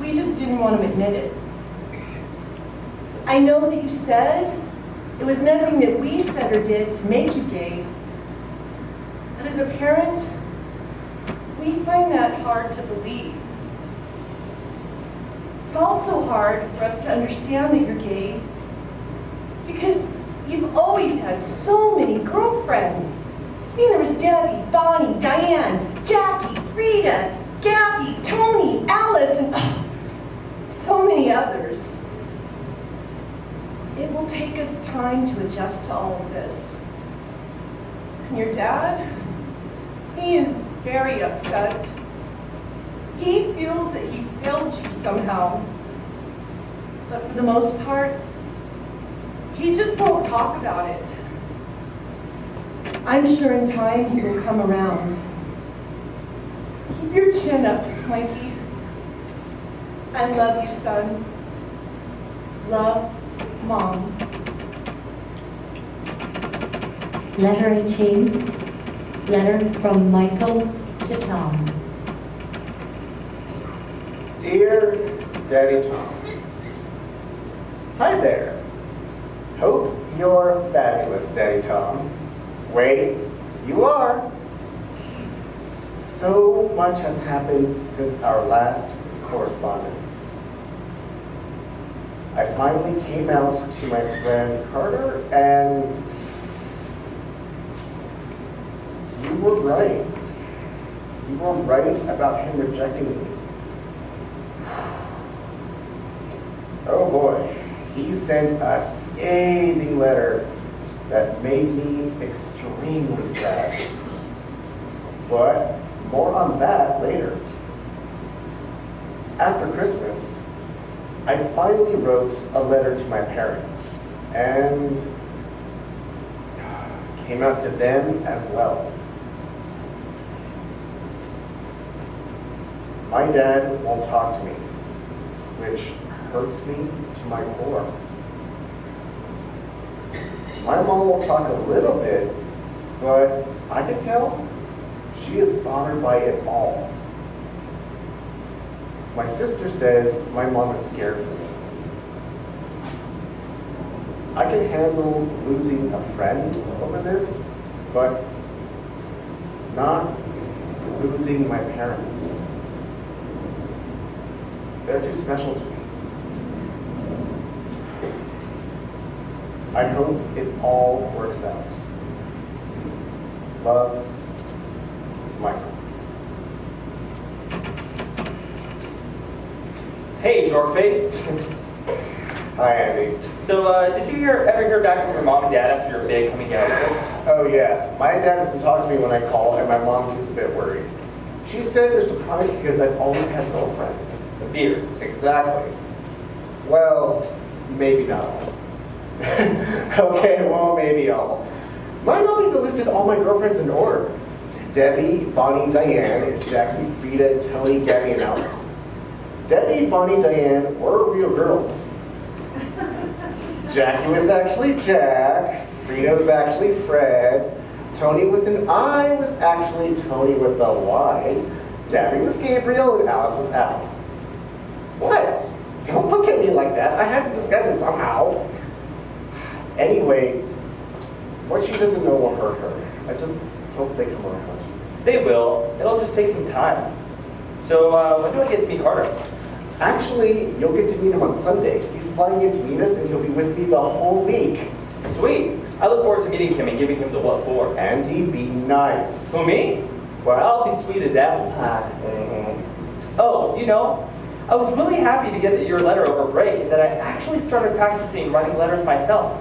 We just didn't want to admit it. I know that you said it was nothing that we said or did to make you gay. But as a parent, we find that hard to believe. It's also hard for us to understand that you're gay because you've always had so many girlfriends. I mean, there was Debbie, Bonnie, Diane, Jackie, Rita, Gabby, Tony, Alice, and so many others. It will take us time to adjust to all of this. And your dad, he is very upset. He feels that he failed you somehow. But for the most part, he just won't talk about it. I'm sure in time he will come around. Keep your chin up, Mikey. I love you, son. Love, Mom. Letter 18. Letter from Michael to Tom. Dear Daddy Tom, hi there. Hope you're fabulous, Daddy Tom. Wait, you are. So much has happened since our last correspondence. I finally came out to my friend Carter, and you were right. You were right about him rejecting me. Oh boy, he sent a scathing letter that made me extremely sad. But more on that later. After Christmas, I finally wrote a letter to my parents and came out to them as well. My dad won't talk to me, which hurts me to my core. My mom will talk a little bit, but I can tell she is bothered by it all. My sister says my mom is scared of me. I can handle losing a friend over this, but not losing my parents. They're too special to me. I hope it all works out. Love, Michael. Hey, Dorkface. Hi, Andy. So, did you ever hear back from your mom and dad after your big coming out? Oh yeah, my dad doesn't talk to me when I call, and my mom seems a bit worried. She said they're surprised because I've always had girlfriends. The beards. Exactly. Well, maybe not all. Okay, well, maybe all. My mom even listed all my girlfriends in order. Debbie, Bonnie, Diane, Jackie, Frida, Tony, Gabby, and Alice. Debbie, Bonnie, Diane were real girls. Jackie was actually Jack. Frida was actually Fred. Tony with an I was actually Tony with a Y. Gabby was Gabriel and Alice was Al. What? Don't look at me like that. I had to discuss it somehow. Anyway, what she doesn't know will hurt her. I just hope they come around. They will. It'll just take some time. So, when do I get to meet Carter? Actually, you'll get to meet him on Sunday. He's flying in to meet us and he'll be with me the whole week. Sweet. I look forward to meeting him and giving him the what for. Andy, be nice. Who, me? Well, I'll be sweet as apple pie. Oh, you know, I was really happy to get your letter over break that I actually started practicing writing letters myself.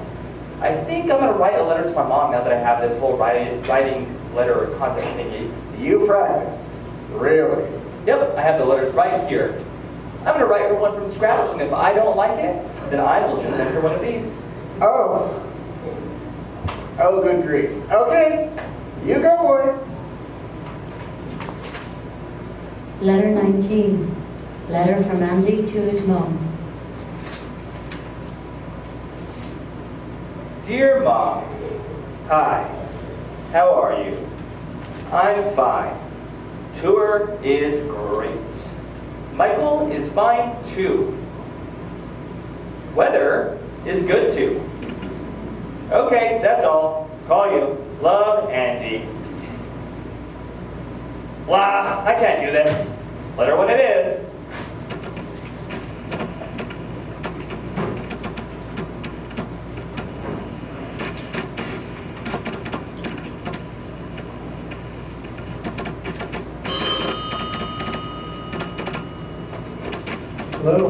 I think I'm going to write a letter to my mom now that I have this whole writing letter contest thingy. You practiced? Really? Yep, I have the letters right here. I'm going to write her one from scratch, and if I don't like it, then I will just send her one of these. Oh, good grief. Okay, you go, boy. Letter 19. Letter from Andy to his mom. Dear Mom, hi, how are you? I'm fine. Tour is great. Michael is fine too. Weather is good too. Okay, that's all. Call you. Love, Andy. Blah, I can't do this. Let her when it is. Hello?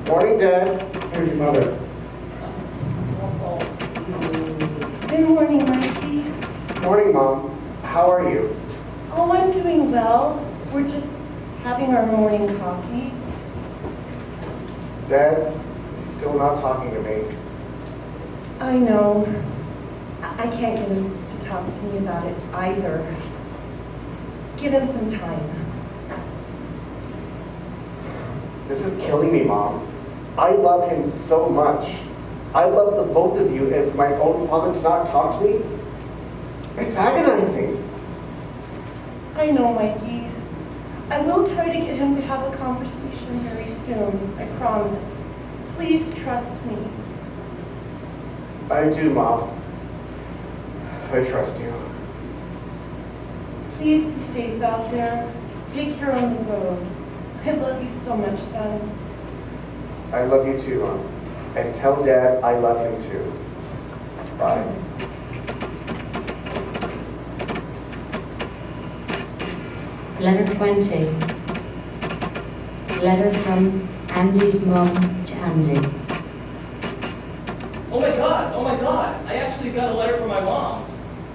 Morning, Dad. Here's your mother. Good morning, Mikey. Morning, Mom. How are you? Oh, I'm doing well. We're just having our morning coffee. Dad's still not talking to me. I know. I can't get him to talk to me about it either. Give him some time. This is killing me, Mom. I love him so much. I love the both of you, and for my own father to not talk to me, it's agonizing. I know, Mikey. I will try to get him to have a conversation very soon. I promise. Please trust me. I do, Mom. I trust you. Please be safe out there. Take care on the road. I love you so much, son. I love you too, Mom. And tell Dad I love him too. Bye. Letter 20. Letter from Andy's mom to Andy. Oh my God, I actually got a letter from my mom.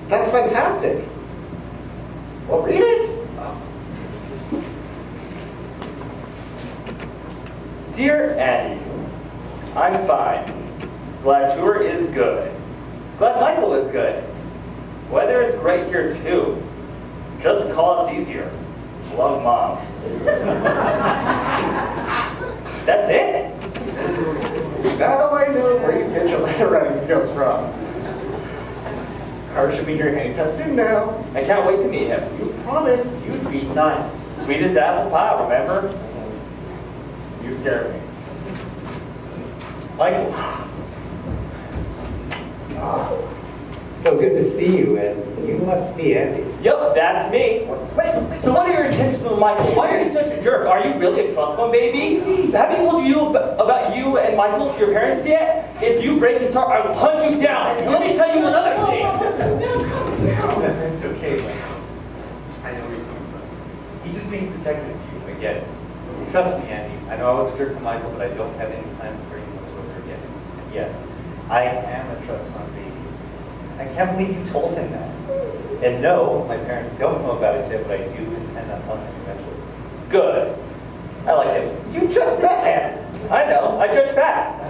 That's fantastic. Well, read it. Dear Andy, I'm fine. Glad tour is good. Glad Michael is good. Weather is great here too. Just call it's easier. Love, Mom. That's it? Now I know where you get your letter writing skills from. Carter should be here anytime soon now. I can't wait to meet him. You promised you'd be nice. Sweet as apple pie, remember? You scared me. Michael, So good to see you, and you must be Andy. Yep, that's me. So what are your intentions with Michael? Why are you such a jerk? Are you really a trust fund baby? Have you told you about you and Michael to your parents yet? If you break his heart, I will hunt you down. And let me tell you another thing. it's okay, Michael. I know where he's coming from. He's just being protective of you, I get it. Trust me, Andy. I know I was a jerk to Michael, but I don't have any plans for him whatsoever again. And yes, I am a trust fund baby. I can't believe you told him that. And no, my parents don't know about it yet, but I do intend on telling him eventually. Good. I like him. You just met him. I know. I judge fast.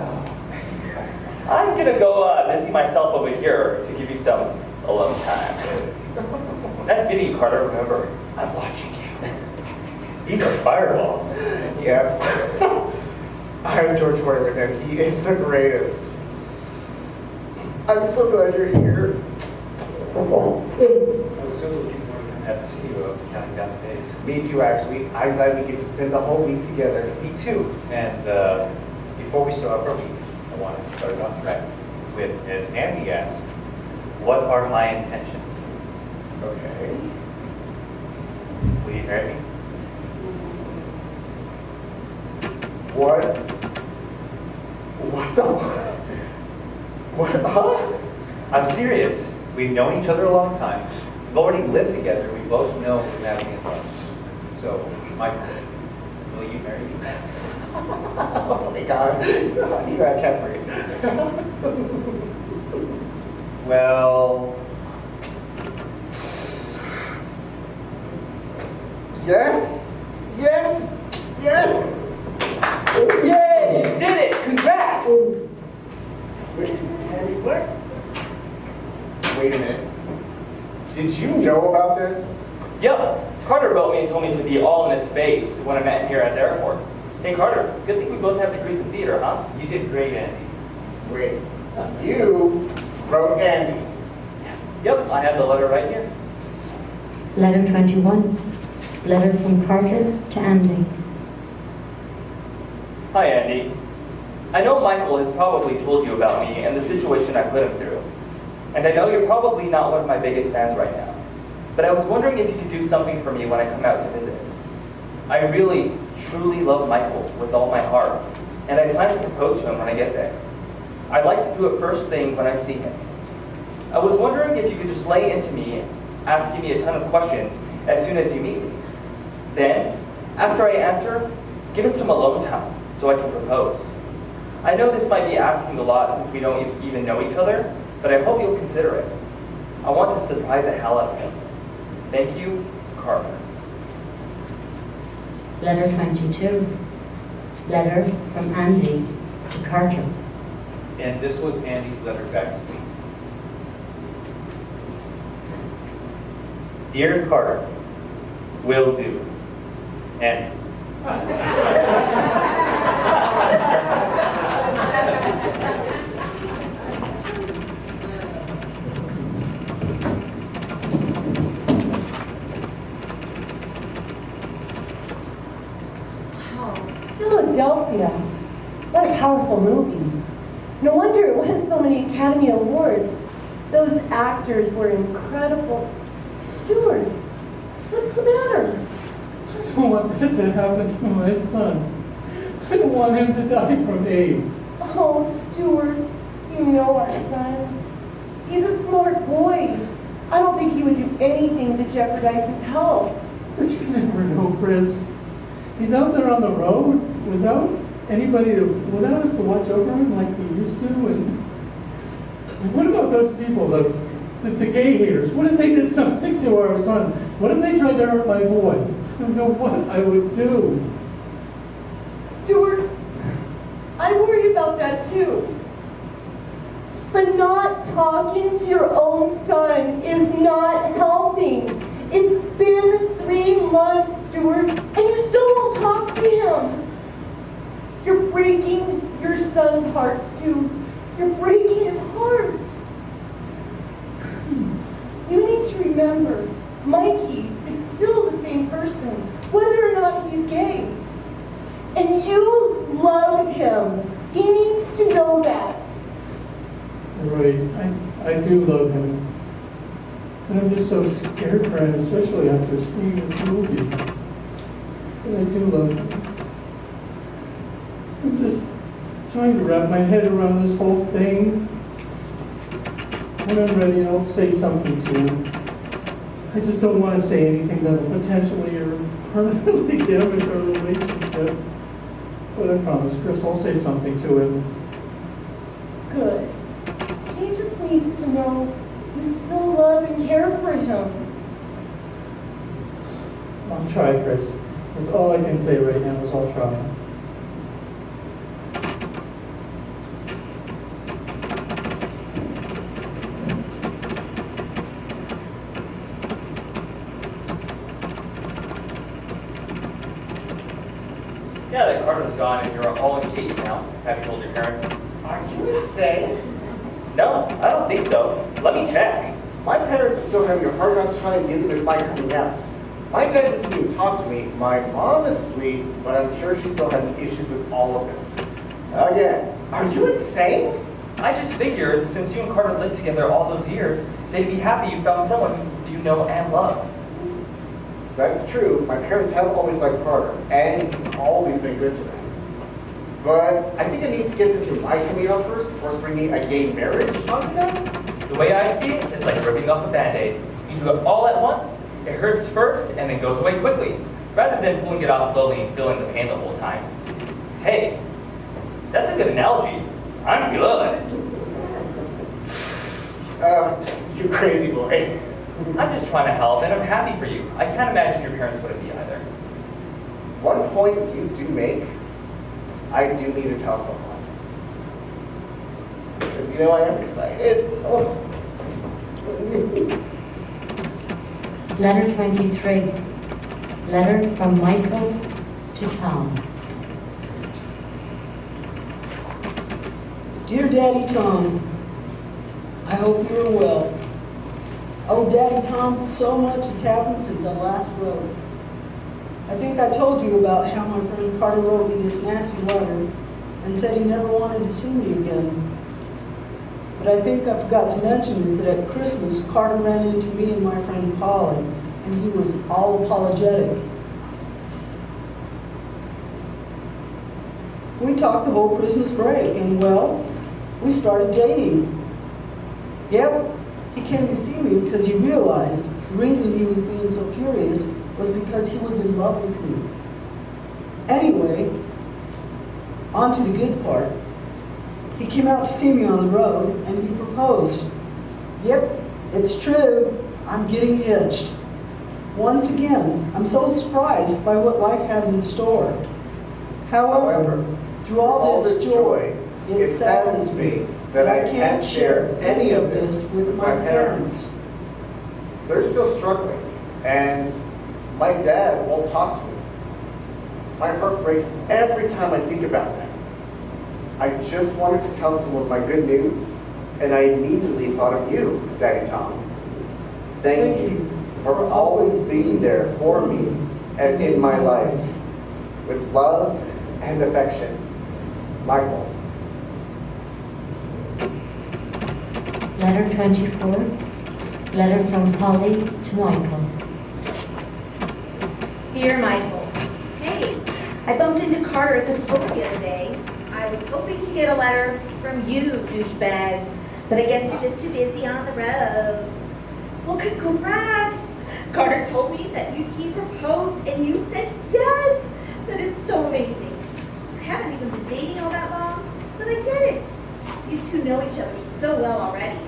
I'm gonna go busy myself over here to give you some alone time. Nice meeting you, Carter. Remember, I'm watching you. He's a fireball. Yeah. I enjoy touring with him. He is the greatest. I'm so glad you're here. I was so looking forward to coming out to see you. I was counting down the days. Me too, actually. I'm glad we get to spend the whole week together. Me too. And before we start our week, I wanted to start on track with, as Andy asked, what are my intentions? Okay. Will you marry me? What? What the? What? Huh? I'm serious. We've known each other a long time. We've already lived together. We both know we're having a love. So, Michael, will you marry me? Oh my God. So I can't breathe. Well, Yes. Yes. Yes. Yay! You did it! Congrats! Wait, Andy, what? Wait a minute. Did you know about this? Yep. Carter wrote me and told me to be all in his face when I met him here at the airport. Hey Carter, good thing we both have degrees in theater, huh? you did great, Andy. Wait. You wrote Andy. Yep, I have the letter right here. Letter 21. Letter from Carter to Andy. Hi Andy. I know Michael has probably told you about me and the situation I put him through. And I know you're probably not one of my biggest fans right now. But I was wondering if you could do something for me when I come out to visit. I really, truly love Michael with all my heart. And I plan to propose to him when I get there. I'd like to do it first thing when I see him. I was wondering if you could just lay into me, asking me a ton of questions as soon as you meet me. Then, after I answer, give us some alone time so I can propose. I know this might be asking a lot since we don't even know each other, but I hope you'll consider it. I want to surprise the hell out of him. Thank you, Carla. Letter 22. Letter from Andy to Carter. And this was Andy's letter back to me. Dear Carter, will do. Andy. Wow, Philadelphia. What a powerful movie. No wonder it won so many Academy Awards. Those actors were incredible. Stewart, what's the matter? I don't want that to happen to my son. I don't want him to die from AIDS. Oh, Stewart, you know our son. He's a smart boy. I don't think he would do anything to jeopardize his health. But you never know, Chris. He's out there on the road without us to watch over him like we used to. And what about those people, the gay haters? What if they did something to our son? What if they tried to hurt my boy? I don't know what I would do. Stewart, I worry about that too. But not talking to your own son is not helping. It's been 3 months, Stewart, and you still won't talk to him. You're breaking your son's heart, Stu. You're breaking his heart. You need to remember, Mikey is still the same person, whether or not he's gay. And you love him. He needs to know that. Right, I do love him. And I'm just so scared for him, especially after seeing this movie. But I do love him. I'm just trying to wrap my head around this whole thing. When I'm ready, I'll say something to him. I just don't want to say anything that'll potentially or permanently damage our relationship. But I promise, Chris, I'll say something to him. Good. He just needs to know you still love and care for him. I'll try, Chris. That's all I can say right now is I'll try. Yeah, that Carter's gone and you're all engaged now. Have you told your parents? Are you insane? No, I don't think so. Let me check. My parents are still having a hard enough time dealing with my coming out. My dad doesn't even talk to me. My mom is sweet, but I'm sure she's still having issues with all of this. Again, are you insane? I just figured, since you and Carter lived together all those years, they'd be happy you found someone you know and love. That's true. My parents have always liked Carter, and he's always been good to them. But I think I need to get them through my coming out first before bringing a gay marriage onto them. The way I see it, it's like ripping off a Band-Aid. You do it all at once, it hurts first, and then goes away quickly, rather than pulling it off slowly and feeling the pain the whole time. Hey, that's a good analogy. I'm good. You crazy boy. I'm just trying to help, and I'm happy for you. I can't imagine your parents wouldn't be either. One point you do make, I do need to tell someone. Because you know I am excited. Oh. Letter 23. Letter from Michael to Tom. Dear Daddy Tom, I hope you're well. Oh, Daddy Tom, so much has happened since I last wrote. I think I told you about how my friend Carter wrote me this nasty letter and said he never wanted to see me again. But I think I forgot to mention is that at Christmas, Carter ran into me and my friend Carla, and he was all apologetic. We talked the whole Christmas break, and well, we started dating. Yep, he came to see me because he realized the reason he was being so furious was because he was in love with me. Anyway, on to the good part. He came out to see me on the road and he proposed. Yep, it's true, I'm getting hitched. Once again, I'm so surprised by what life has in store. However, through all this joy, it saddens me that I can't share any of this with my parents. They're still struggling, and my dad won't talk to me. My heart breaks every time I think about that. I just wanted to tell someone my good news, and I immediately thought of you, Daddy Tom. Thank you for always being there for me and in my life. With love and affection, Michael. Letter 24. Letter from Polly to Michael. Dear Michael, hey, I bumped into Carter at the store the other day. I was hoping to get a letter from you, douchebag, but I guess you're just too busy on the road. Well, congrats! Carter told me that he proposed and you said yes! That is so amazing. You haven't even been dating all that long, but I get it. You two know each other so well already.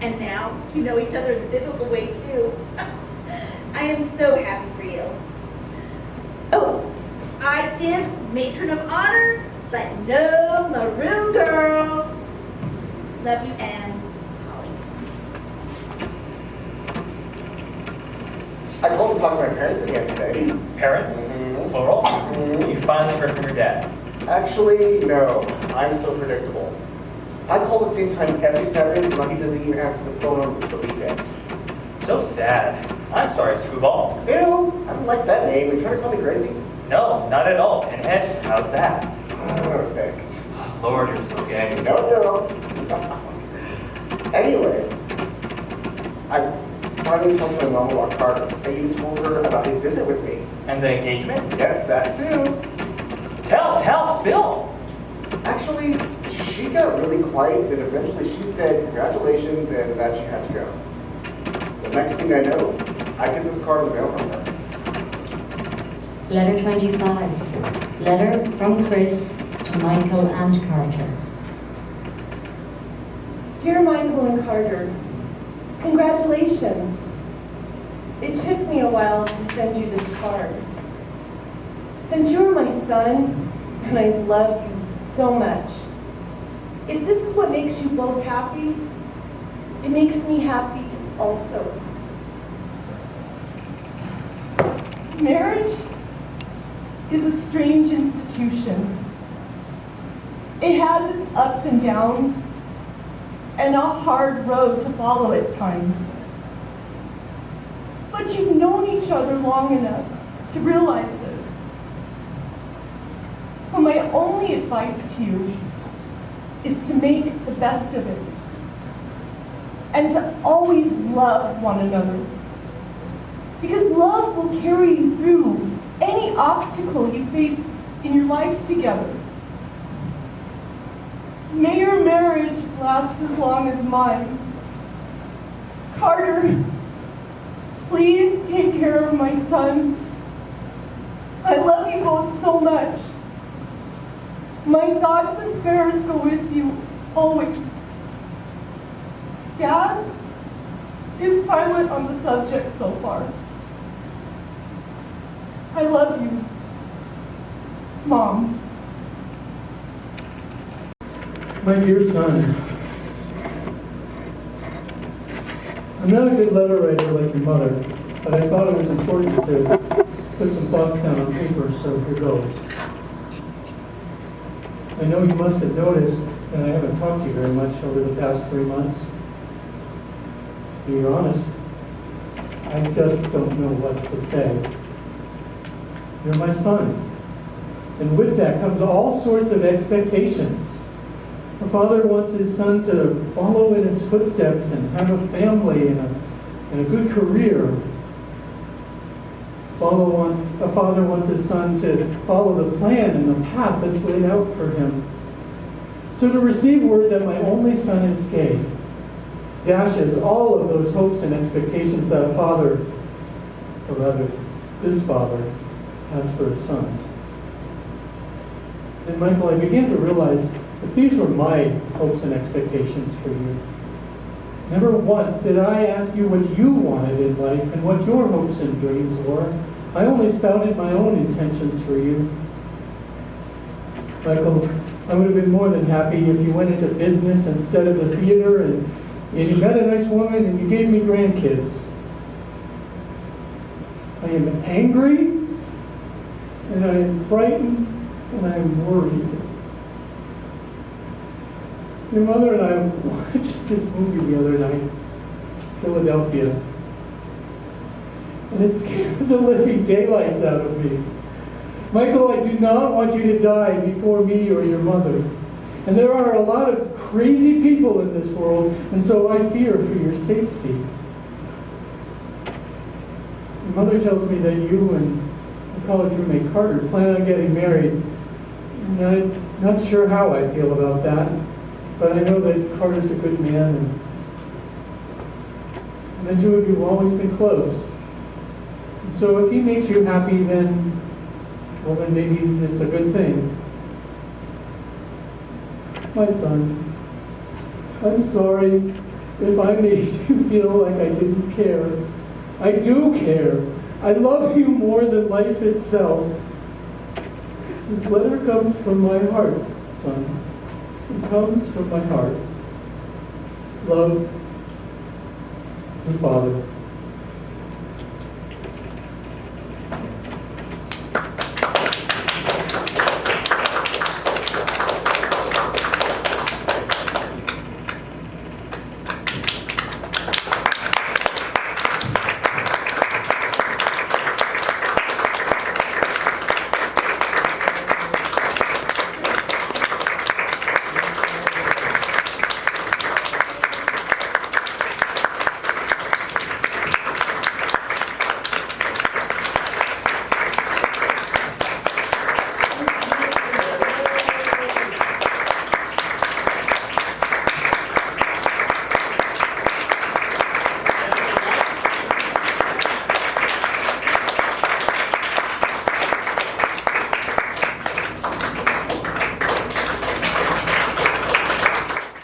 And now you know each other in a biblical way too. I am so happy for you. Oh, I did matron of honor, but no maroon girl. Love you, Anne. Holly. I called to talk to my parents again today. Parents? Plural? You finally heard from your dad. Actually, no. I'm so predictable. I call the same time every Saturday, so now he doesn't even answer the phone on the weekend. So sad. I'm sorry, Screwball. Ew, I don't like that name. Are you trying to call me crazy? No, not at all. And Ed, how's that? Perfect. Lord, you're so gay. No. Anyway, I finally talked to my mom about Carter, and you told her about his visit with me. And the engagement? Yeah, that too. Tell, spill. Actually, she got really quiet, and eventually she said congratulations and that she had to go. The next thing I know, I get this card in the mail from her. Letter 25. Letter from Chris to Michael and Carter. Dear Michael and Carter, congratulations. It took me a while to send you this card. Since you're my son, and I love you so much, if this is what makes you both happy, it makes me happy also. Marriage? is a strange institution. It has its ups and downs and a hard road to follow at times. But you've known each other long enough to realize this. So my only advice to you is to make the best of it and to always love one another. Because love will carry you through any obstacle you face in your lives together. May your marriage last as long as mine. Carter, please take care of my son. I love you both so much. My thoughts and prayers go with you always. Dad is silent on the subject so far. I love you, Mom. My dear son, I'm not a good letter writer like your mother, but I thought it was important to put some thoughts down on paper, so here goes. I know you must have noticed that I haven't talked to you very much over the past 3 months. To be honest, I just don't know what to say. You're my son, and with that comes all sorts of expectations. A father wants his son to follow in his footsteps and have a family and a good career. A father wants his son to follow the plan and the path that's laid out for him. So to receive word that my only son is gay dashes all of those hopes and expectations that a father, or rather this father, has for his son. And Michael, I began to realize that these were my hopes and expectations for you. Never once did I ask you what you wanted in life and what your hopes and dreams were. I only spouted my own intentions for you. Michael, I would have been more than happy if you went into business instead of the theater and you met a nice woman and you gave me grandkids. I am angry and I am frightened and I am worried. Your mother and I watched this movie the other night, Philadelphia, and it scared the living daylights out of me. Michael, I do not want you to die before me or your mother. And there are a lot of crazy people in this world, and so I fear for your safety. Your mother tells me that you and your college roommate Carter plan on getting married. And I'm not sure how I feel about that. But I know that Carter's a good man, and the two of you have always been close. And so if he makes you happy, then maybe it's a good thing. My son, I'm sorry if I made you feel like I didn't care. I do care. I love you more than life itself. This letter comes from my heart, son. It comes from my heart. Love, your father.